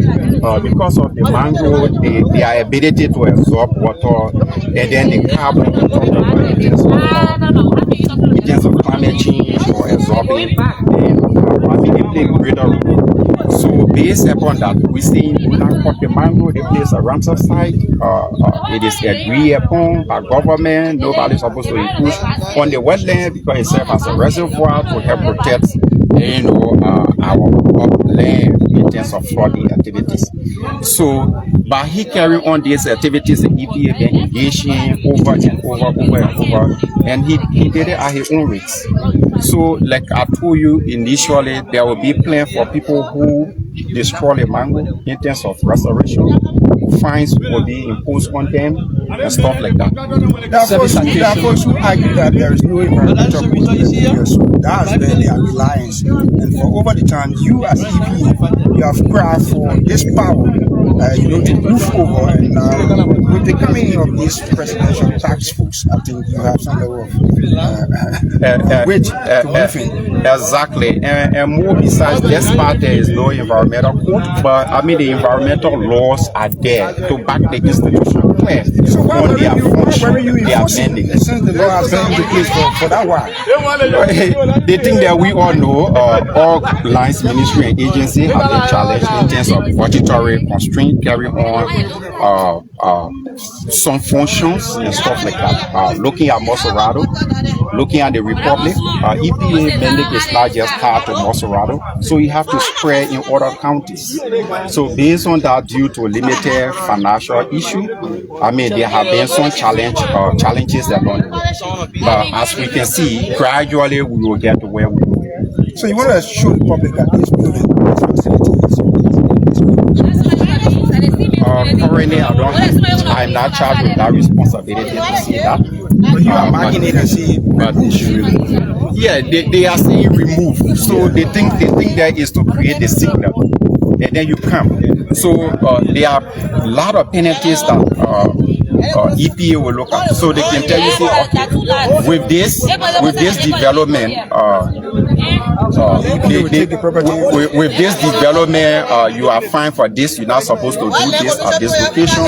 because of the mangrove, their ability to absorb water, and then the carbon in terms of climate change or absorbing, they play a greater role. So based upon that, we see that the mangrove, they place a Ramsar site. It is agreed upon by government. Nobody is supposed to encroach on the wetland because it serves as a reservoir to help protect, our upland in terms of flooding activities. So, by he carrying on these activities, the EPA been engaging over and over, and he did it at his own rates. So, like I told you initially, there will be plan for people who destroy the mangrove in terms of restoration. Fines will be imposed on them and stuff like that. There are folks who argue that there is no environmental business, so that's where their reliance. And for over the time, you as EPA, you have cried for this power, to move over. And with the coming of this presidential tax force, I think you have some level of weight to move in. Exactly, and more besides this part, there is no environmental code, but I mean the environmental laws are there to back the institution clear. So why were you enforcing it since the law has been in place for that while? The thing that we all know, all lines, ministry and agency have been challenged in terms of budgetary constraint, carry on some functions and stuff like that. Looking at Mosorado, looking at the Republic, EPA mandate is not just tied to Mosorado, so you have to spread in other counties. So based on that, due to limited financial issue, I mean there have been some challenges along the way. But as we can see, gradually we will get to where we are. So you want to show the public that this building, this facility currently, I'm not charged with that responsibility to see that. But you are marking it and see, yeah, they are saying remove. So the thing there is to create the signal, and then you come. So there are a lot of penalties that EPA will look at. So they can tell you, say, okay, with this development, with this development, you are fine for this. You're not supposed to do this at this location.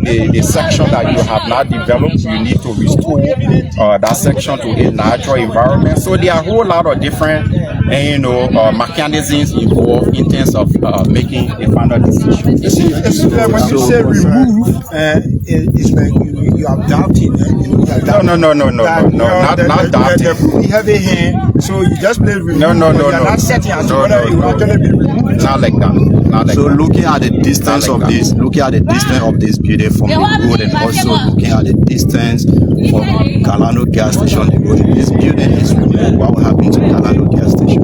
The section that you have not developed, you need to restore that section to a natural environment. So there are a whole lot of different, mechanisms involved in terms of making a final decision. When you say remove, it's like you are doubting. No, not doubting. You have a hand, so you just play remove. No. Not setting as whether you actually be removed. Not like that. So looking at the distance of this, building from the road, and also looking at the distance from Kalando gas station, the road, this building is removed. What will happen to Kalando gas station?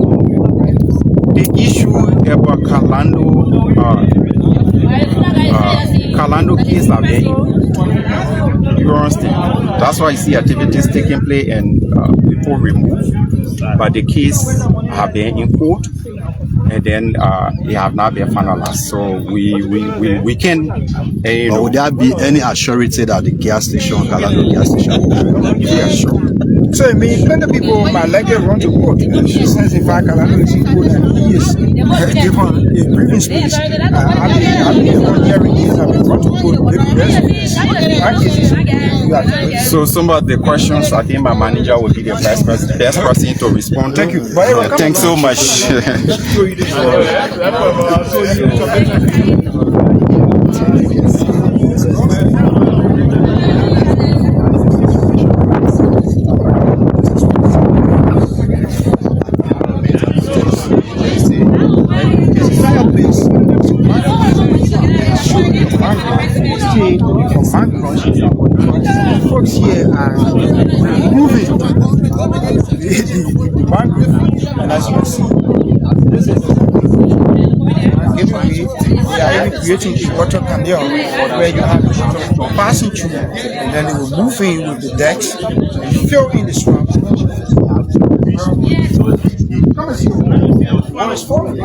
The issue about Kalando case are very important. You understand? That's why you see activities taking place and people removed, but the case have been in court. And then they have not been finalized. So we can. Would there be any assurance that the gas station, Kalando gas station, will be assured? So I mean, plenty of people might like to run to court. Since in fact Kalando is in court and he is given a breathing space. I've been hearing this. I've been run to court. So some of the questions, I think my manager will be the best person to respond to. Thank you. Thanks so much. Folks here are removing the mangrove, and as you can see, this is giving way. They are even creating a water canal where you have water passing through, and then they will move in with the decks and fill in the swamp. Come and see. One is falling.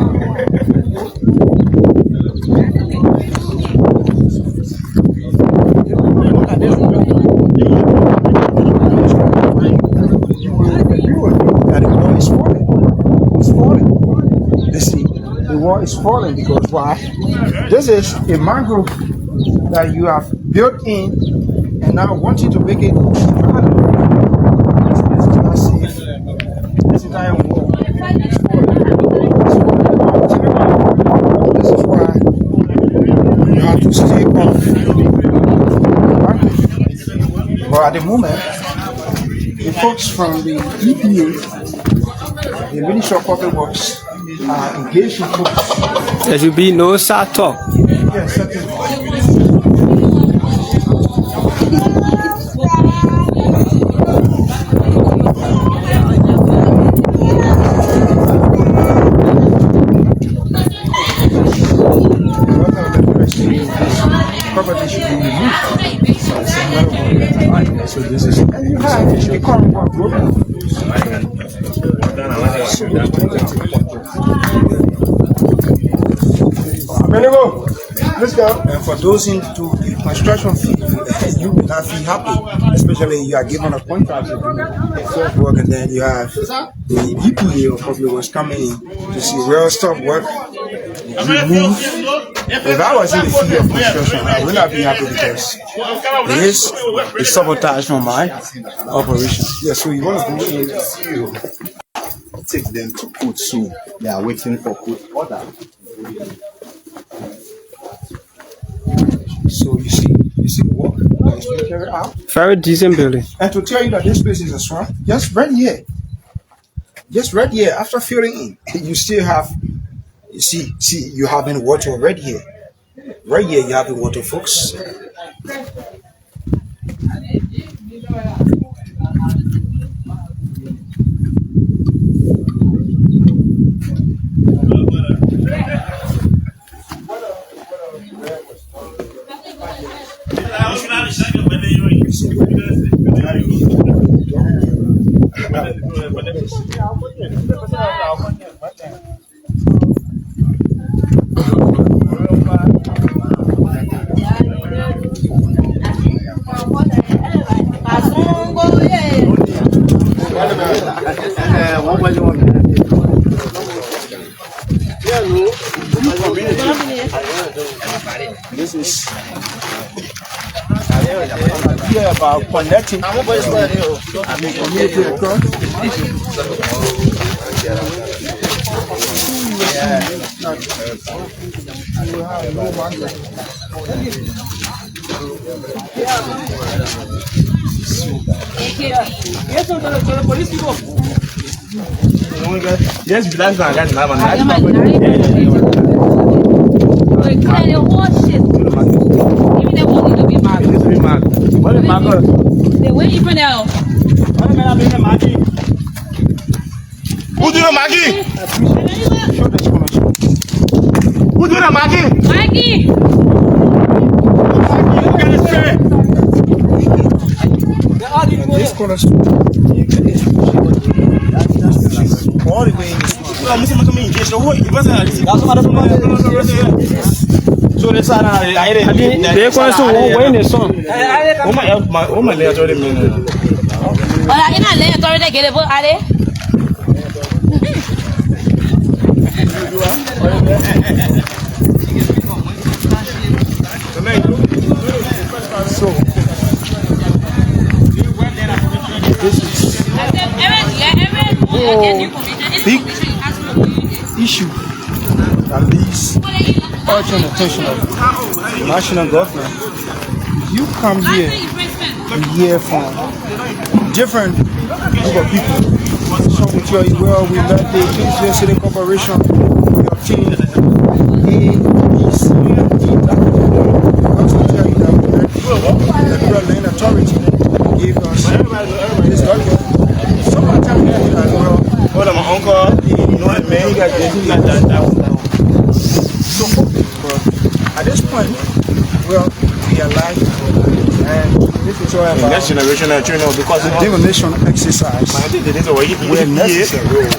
Is falling because why? This is a mangrove that you have built in and now wanting to make it this is not safe. This entire wall is falling. This is why you have to stay off the mangrove. But at the moment, the folks from the EPA, the Ministry of Public Works, engaged in folks. There should be no sad talk. Yes, certainly. Property should be removed. So this is and you have the current one program. Let's go. And for those into the construction field, you will not feel happy, especially you are given a contract to do work, and then you have the EPA of Public Works coming in to see well stop work, remove. If I was in the field of construction, I would not be happy because there is a sabotage from my operation. Yeah, so you want to go in. Take them to court soon. They are waiting for court order. So you see the work that is being carried out. Very decent building. And to tell you that this place is a swamp, just right here, after filling in, you still have, you see, you having water right here. Right here, you have the water, folks. is here about connecting the community across. Yes, that's not that. The way you pronounce. Who do the Maggie? Who do the Maggie? Maggie. This corner all the way in this so this are they want to win the song. Oh my layer already mean. Hola, ina layer already get it, are they? so this is big issue that leads urgent attention of the national government. You come here and hear from different group of people. Some will tell you, well, we let the Kingston City Corporation, we obtained A, B, C, D. I also tell you that the Federal Land Authority gave us this document. Someone tell me that, well, hold on, my uncle, you know what, man, he got this, he got that. So, but at this point, well, we are alive, and this is all about next generation, you know, because the demolition exercise where necessary.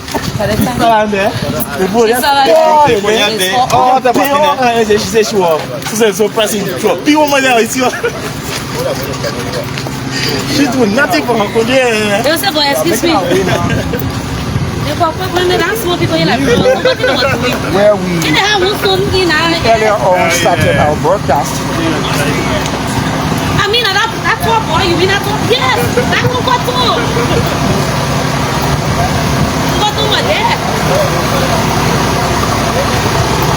She do nothing for her career. Excuse me. Where we earlier on started our broadcast. I mean, that's what boy, you mean that's what? Yes, that's what got to. Got to what there?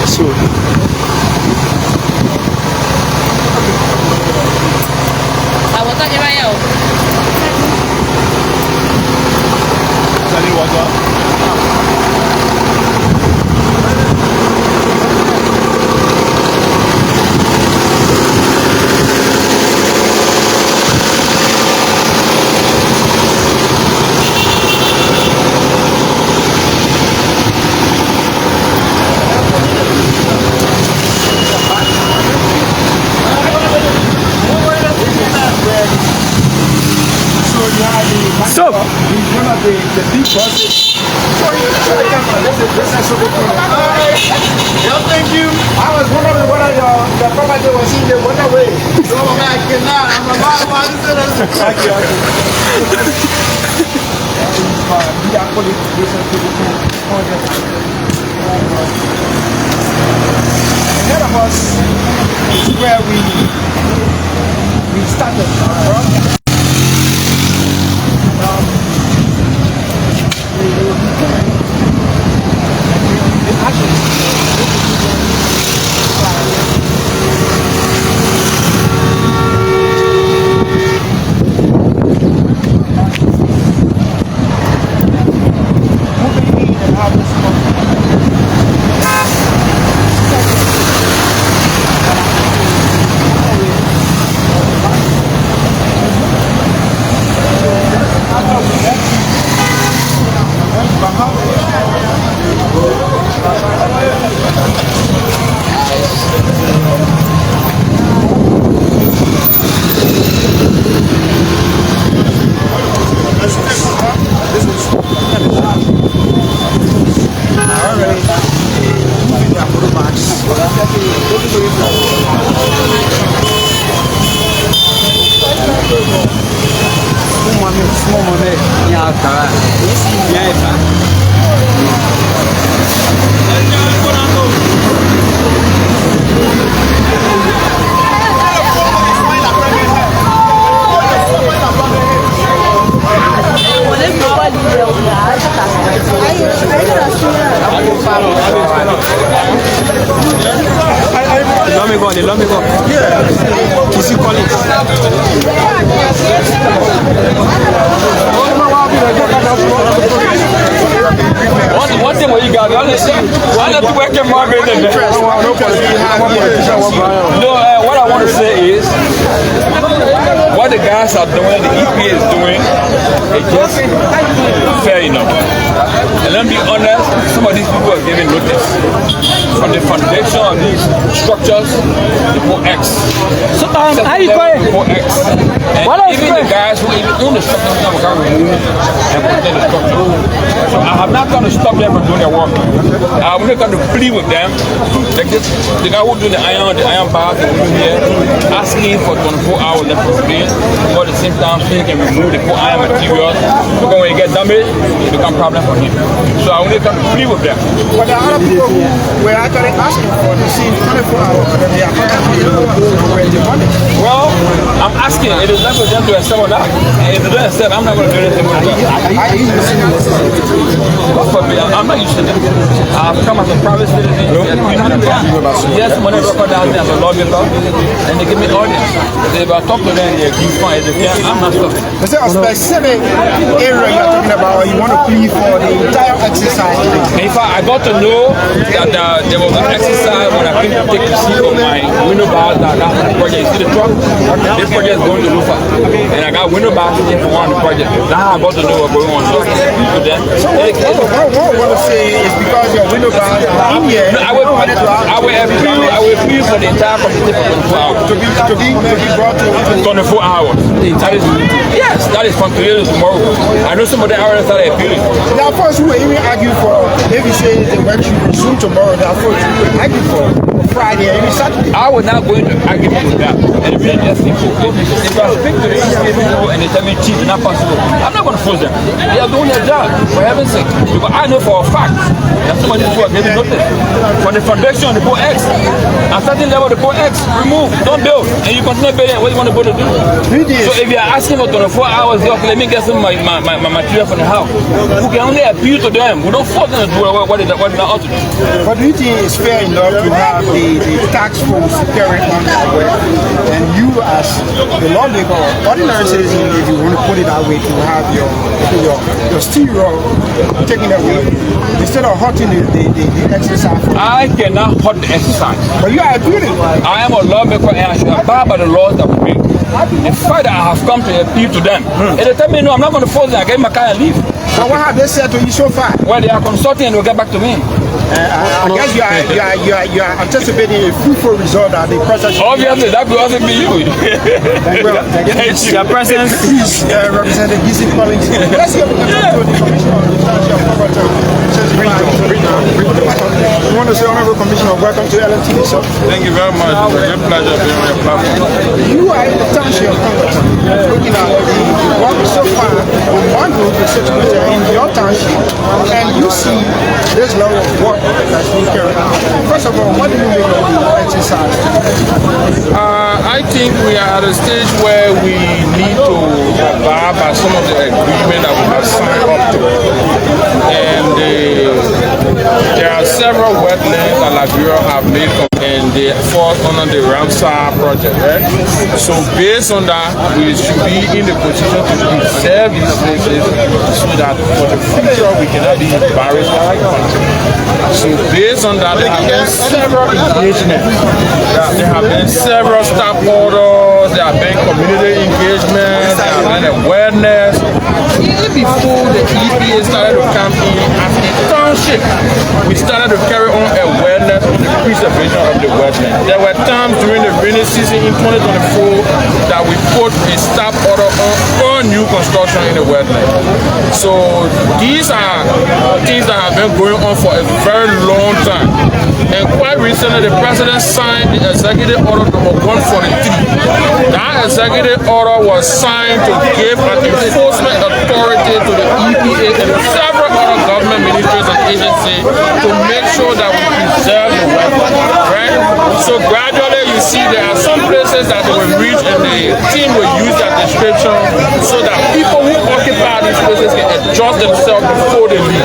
So, I was talking about you. Stop! He's one of the big bosses. Thank you. I was wondering whether the property was in the waterway. So I'm like, nah, I'm a man. Thank you. Ahead of us is where we started from. Let me go. Yeah. You see Collins. One thing what you got, why not to work in Margaret? No, what I want to say is, what the guys are doing, the EPA is doing, it's just fair enough. And let me be honest, some of these people are giving notice. From the foundation of these structures, they put X. So, how you going? They put X. And even the guys who even own the structure can remove and protect the structure. So I have not going to stop them from doing their work. I'm not going to plead with them. Like this, the guy who doing the iron bar here, asking for 24 hours left to spin. But at the same time, he can remove the poor iron materials. Because when he gets damaged, it becomes a problem for him. So I'm not going to plead with them. But there are other people who were actually asking for the same 24 hours and they are not where they want it. Well, I'm asking, it is left for them to accept or not. And if they don't accept, I'm not going to do anything with them. I'm not used to that. I've come as a private citizen. Yes, money recognize me as a lawmaker, and they give me audience. If I talk to them, they give fine. I'm not stopping. Is there a specific area you're talking about, or you want to plead for the entire exercise? In fact, I got to know that there was an exercise when I came to take the seat of my window bars that project. You see the truck? This project is going to Lufa. And I got window bars here for one of the project. Now I got to know what's going on. So what I want to say is because your window bars are in here, I will appeal for the entire community for 24 hours. To be brought to 24 hours. That is, yes, that is from today to tomorrow. I know some of the hours that are appealing. There are folks who will even argue for, if you say the work should resume tomorrow, there are folks who will argue for Friday and even Saturday. I will not go into argument with that. And really just people. If I speak to the people and they tell me cheap, it's not possible, I'm not going to force them. They are doing their job, for heaven's sake. Because I know for a fact that some of these people are getting nothing. For the foundation, the put X. At a certain level, the put X, remove, don't build. And you continue building, what do you want to go to do? So if you are asking for 24 hours, okay, let me get some of my material from the house. We can only appeal to them. We don't force them to do what they're not ought to do. But do you think it's fair enough to have the tax force carrying on that way? And you as the lawmaker, ordinary citizen, if you want to put it that way, to have your steel taken away, instead of hurting the exercise. I cannot hurt the exercise. But you are appealing. I am a lawmaker and I should abide by the laws that we make. The fact that I have come to appeal to them, and they tell me no, I'm not going to force them, I get my car and leave. But what have they said to you so far? Well, they are consulting and they'll get back to me. I guess you are anticipating a fruitful result that the process. Obviously, that will also be you. Your presence is Representative Gizzy Collins. Let's hear from the I want to say, Honorable Commissioner, welcome to LMTV, sir. Thank you very much. It's a great pleasure being on your platform. You are in the township looking at the work so far on Mangrove situated in your township, and you see this level of work that's being carried out. First of all, what do you make of the exercise? I think we are at a stage where we need to abide by some of the agreement that we have signed up to. And there are several wetlands that Liberia have made, and they fall under the Ramsar project, right? So based on that, we should be in the position to preserve these places so that for the future we cannot be embarrassed by the country. So based on that, there have been several engagements. There have been several stakeholders, there have been community engagement, there have been awareness. Even before the EPA started to come in as a township, we started to carry on awareness on the preservation of the wetland. There were times during the rainy season in 2024 that we put a stop order on all new construction in the wetland. So these are things that have been going on for a very long time. And quite recently, the president signed the executive order number 143. That executive order was signed to give an enforcement authority to the EPA and several other government ministries and agencies to make sure that we preserve the wetland, right? So gradually you see there are some places that will reach and the team will use that description so that people who occupy these places can adjust themselves before they leave.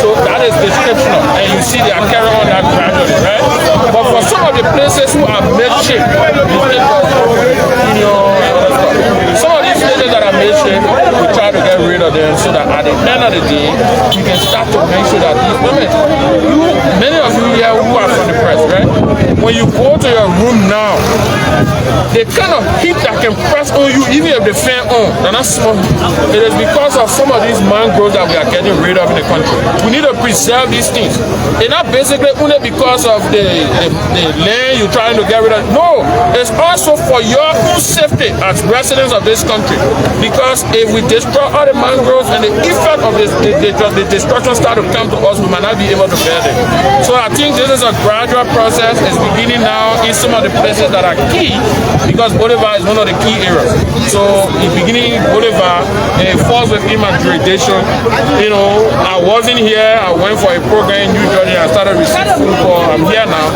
So that is descriptional, and you see they are carrying on that gradually, right? But for some of the places who are makeshift, some of these places that are makeshift, we try to get rid of them so that at the end of the day, you can start to make sure that these women, many of you here who are from the press, right? When you go to your room now, the kind of heat that can press on you, even if the fan on, they're not small. It is because of some of these mangroves that we are getting rid of in the country. We need to preserve these things. It's not basically only because of the land you're trying to get rid of. No, it's also for your own safety as residents of this country. Because if we destroy all the mangroves and the effect of the destruction start to come to us, we might not be able to bear them. So I think this is a gradual process. It's beginning now in some of the places that are key, because Boulevard is one of the key areas. So in beginning Boulevard, it falls within my jurisdiction. You know, I wasn't here. I went for a program in New Jersey. I started receiving food call. I'm here now,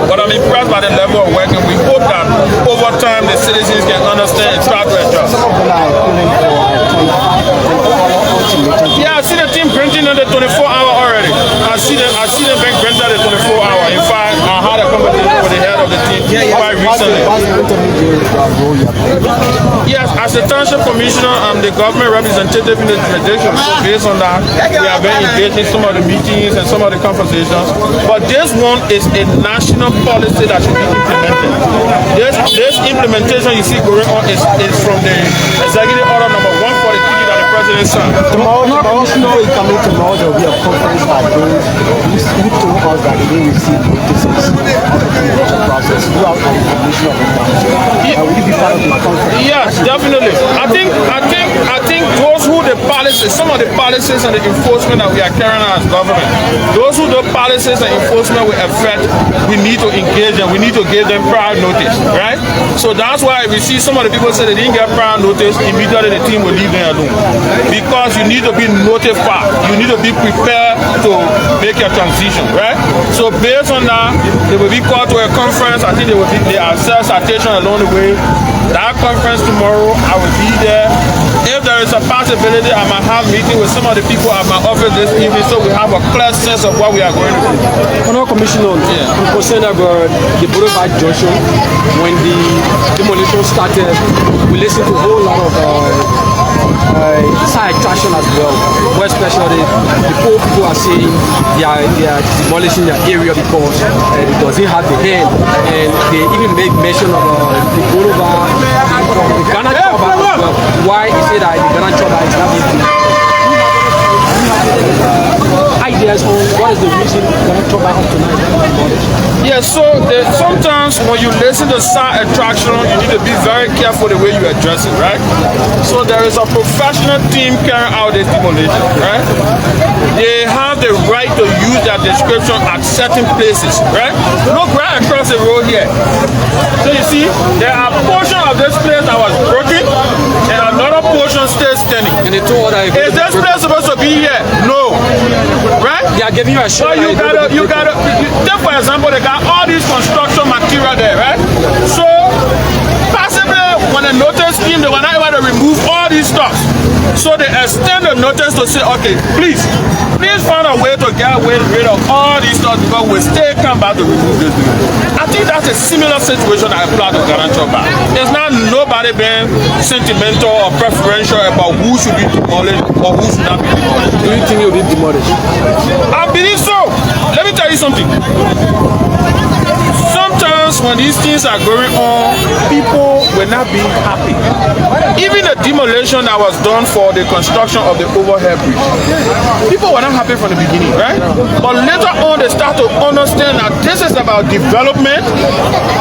but I'm impressed by the level of work, and we hope that over time the citizens can understand and try to adjust. Yeah, I see the team printing on the 24-hour already. I see them being printed at the 24-hour. In fact, I had a conversation with the head of the team quite recently. Yes, as a township commissioner, I'm the government representative in the jurisdiction. So based on that, we have been engaged in some of the meetings and some of the conversations. But this one is a national policy that should be implemented. This implementation you see going on is from the executive order number 143 that the president signed. Tomorrow is coming tomorrow. There will be a conference by those who told us that they didn't receive notices of the process throughout the information of the township. Will you be part of the conference? Yes, definitely. I think those who the policies, some of the policies and the enforcement that we are carrying out as government, those who the policies and enforcement will affect, we need to engage them. We need to give them prior notice, right? So that's why we see some of the people say they didn't get prior notice, immediately the team will leave them alone. Because you need to be notified. You need to be prepared to make your transition, right? So based on that, they will be called to a conference. I think they will be their citation along the way. That conference tomorrow, I will be there. If there is a possibility, I might have a meeting with some of the people at my office this evening, so we have a clear sense of what we are going to do. Honorable Commissioner, I'm concerned about the Boulevard Junction. When the demolition started, we listened to a whole lot of side attraction as well, where especially the poor people are saying they are demolishing their area because it doesn't have the hand, and they even make mention of the Boulevard, the Ghana Choba as well. Why is it that the Ghana Choba is not being ideas on what is the reason Ghana Choba up tonight? Yeah, so sometimes when you listen to side attraction, you need to be very careful the way you address it, right? So there is a professional team carrying out this demolition, right? They have the right to use that description at certain places, right? Look right across the road here. So you see, there are portions of this place that was broken, and another portion still standing. And they told that is this place supposed to be here? No. Right? They are giving you a shot. So you gotta take for example, they got all these construction material there, right? So possibly when the notice came, they were not able to remove all these stuff. So they extend the notice to say, okay, please find a way to get rid of all these stuff because we still come back to remove this. I think that's a similar situation that applies to Ghana Choba. There's not nobody being sentimental or preferential about who should be demolished or who should not be demolished. Do you think you'll be demolished? I believe so. Let me tell you something. Sometimes when these things are going on, people will not be happy. Even the demolition that was done for the construction of the overhead bridge, people were not happy from the beginning, right? But later on, they start to understand that this is about development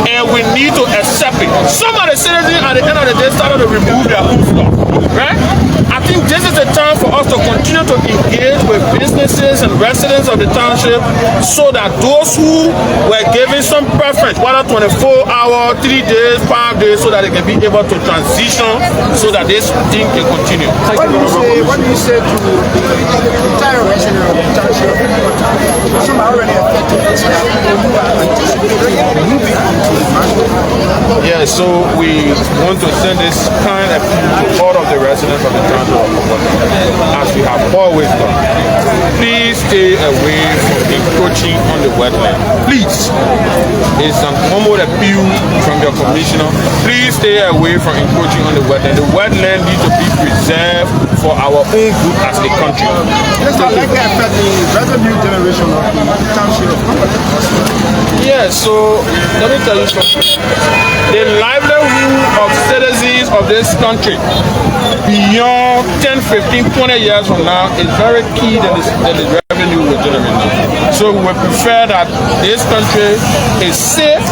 and we need to accept it. Some of the citizens at the end of the day started to remove their own stuff, right? I think this is the time for us to continue to engage with businesses and residents of the township so that those who were given some preference, whether 24-hour, 3 days, 5 days, so that they can be able to transition so that this thing can continue. What do you say to the entire resident of the township? Some are already affected. Yeah, so we want to send this kind of appeal to all of the residents of the township, as we have always done. please stay away from encroaching on the wetland. Please. It's an humble appeal from your commissioner. Please stay away from encroaching on the wetland. The wetland needs to be preserved for our own good as a country. Just like that, the revenue generation of the township of Yeah, so let me tell you something. The livelihood of citizens of this country beyond 10, 15, 20 years from now is very key that the revenue will generate. So we prefer that this country is safe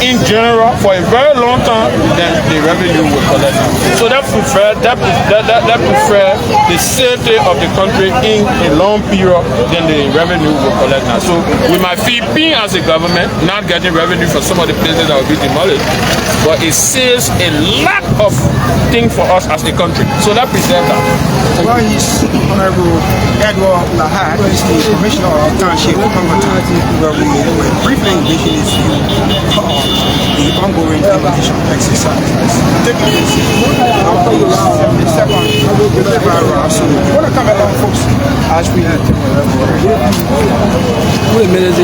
in general for a very long time, then the revenue will collect. So that prefer the safety of the country in a long period, then the revenue will collect now. So we might feel pain as a government not getting revenue for some of the places that will be demolished, but it saves a lot of things for us as a country. So that preserves that. Well, he's Honorable Edward Lahad, he's the Commissioner of Township of where we were briefly engaging with you on the ongoing demolition exercise. Taking this up to the 72nd Boulevard Road. So you want to come along, folks, as we wait a minute.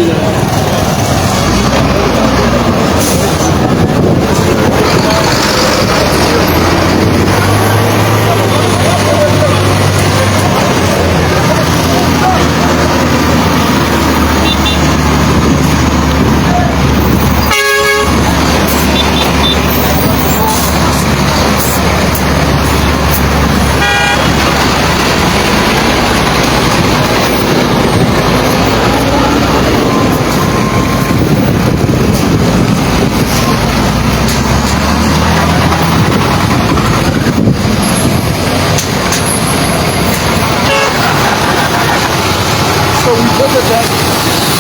So we visited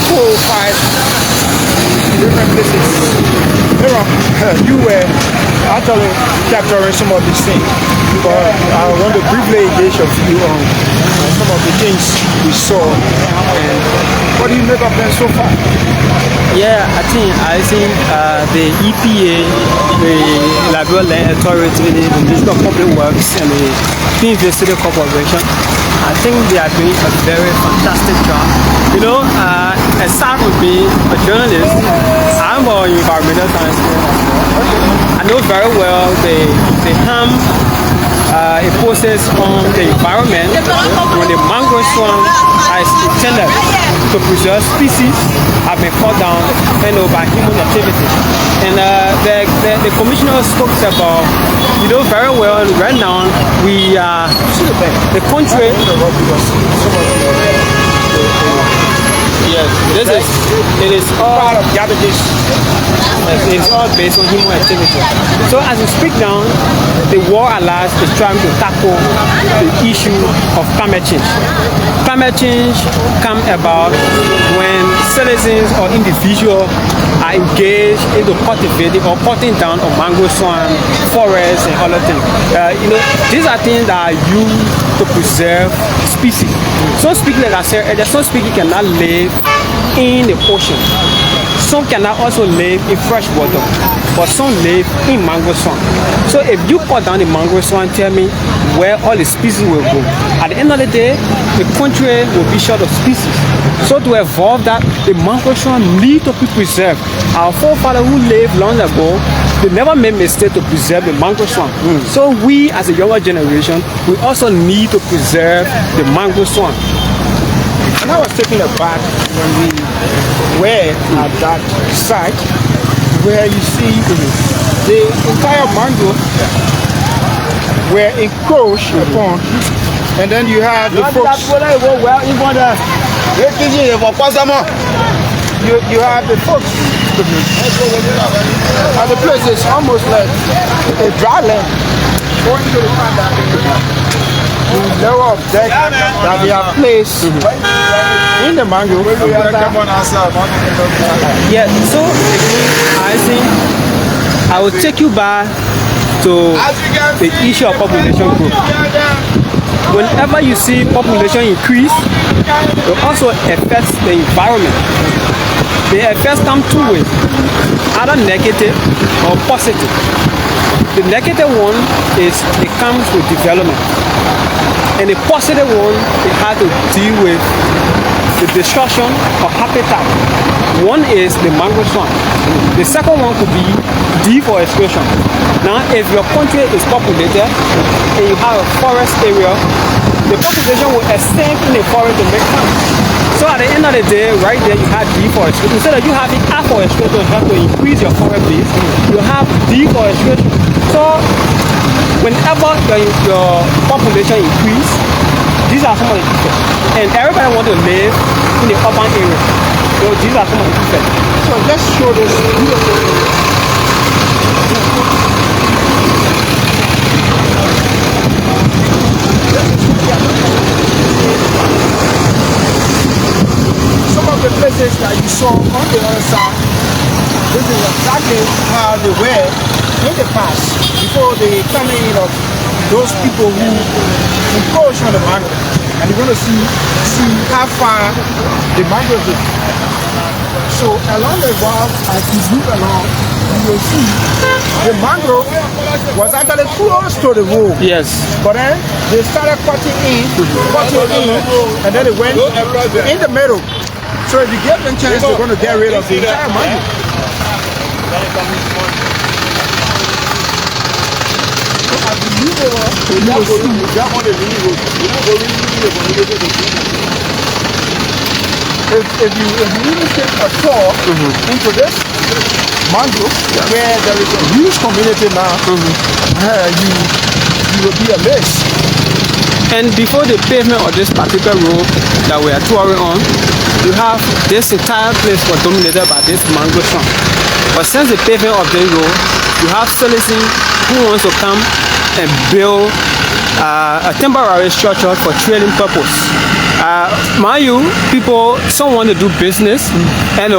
4 or 5 different places. You were actually capturing some of these things, but I want to briefly engage of you on some of the things we saw. And what do you make of them so far? Yeah, I think the EPA, the Liberia Land Authority, the Ministry of Public Works, and the City Corporation, I think they are doing a very fantastic job. You know, aside from being a journalist, I'm an environmental science student. I know very well the harm it poses on the environment when the mangrove swamp is intended to preserve species have been cut down by human activity. And the commissioner spoke about, you know very well, right now we are the country. Yes, it is all part of garbages. It is all based on human activity. So as we speak now, the world at large is trying to tackle the issue of climate change. Climate change comes about when citizens or individuals are engaged into cultivating or cutting down of mangrove swamp, forests, and other things. You know, these are things that are used to preserve species. Some species, like I said, some species cannot live in the ocean. Some cannot also live in fresh water, but some live in mangrove swamp. So if you cut down the mangrove swamp, tell me where all the species will go. At the end of the day, the country will be short of species. So to evolve that, the mangrove swamp need to be preserved. Our forefathers who lived long ago, they never made mistake to preserve the mangrove swamp. So we, as a younger generation, we also need to preserve the mangrove swamp. And I was taken aback when we were at that site where you see the entire mangrove were encroached upon, and then you have the folks. You have the folks. And the place is almost like a dry land. Going to the level of deck that they have placed in the mangrove. Yeah, so I think I will take you back to the issue of population growth. Whenever you see population increase, it also affects the environment. The effects come two ways, either negative or positive. The negative one is it comes with development. And the positive one, it had to deal with the destruction of habitat. One is the mangrove swamp. The second one could be deforestation. Now, if your country is populated and you have a forest area, the population will extend in the forest to make sense. So at the end of the day, right there, you have deforestation. Instead of you having afforestation, you have to increase your forest base. You have deforestation. So whenever your population increase, these are some of the effects. And everybody wants to live in the urban area. So these are some of the effects. So let's show this beautiful. Some of the places that you saw on the other side, this is exactly how they were in the past, before the coming in of those people who encroach on the mangrove. And you're going to see how far the mangrove is. So along the route, as you move along, you will see the mangrove was actually close to the road. Yes. But then they started cutting in, and then they went in the middle. So if you give them chance, they're going to get rid of the entire mangrove. If you really take a tour into this mangrove, where there is a huge community now, you will be amazed. And before the pavement of this particular road that we are touring on, you have this entire place was dominated by this mangrove swamp. But since the pavement of the road, you have citizens who wants to come and build a temporary structure for trading purpose. Mind you, some want to do business, and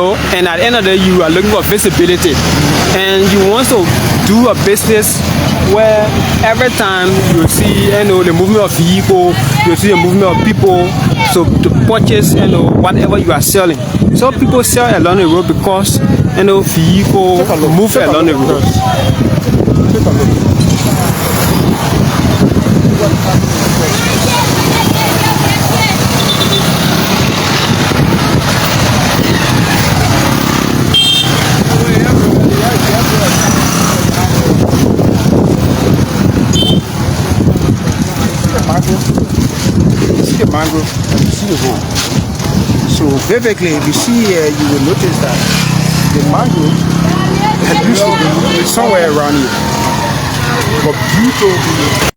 at the end of the day, you are looking for visibility, and you want to do a business where every time you see, the movement of vehicle, you see the movement of people, so to purchase, whatever you are selling. So people sell along the road because, vehicle move along the road. Take a look. Mangrove and you see the road. So vividly, if you see here, you will notice that the mangrove used to be somewhere around here. But due to the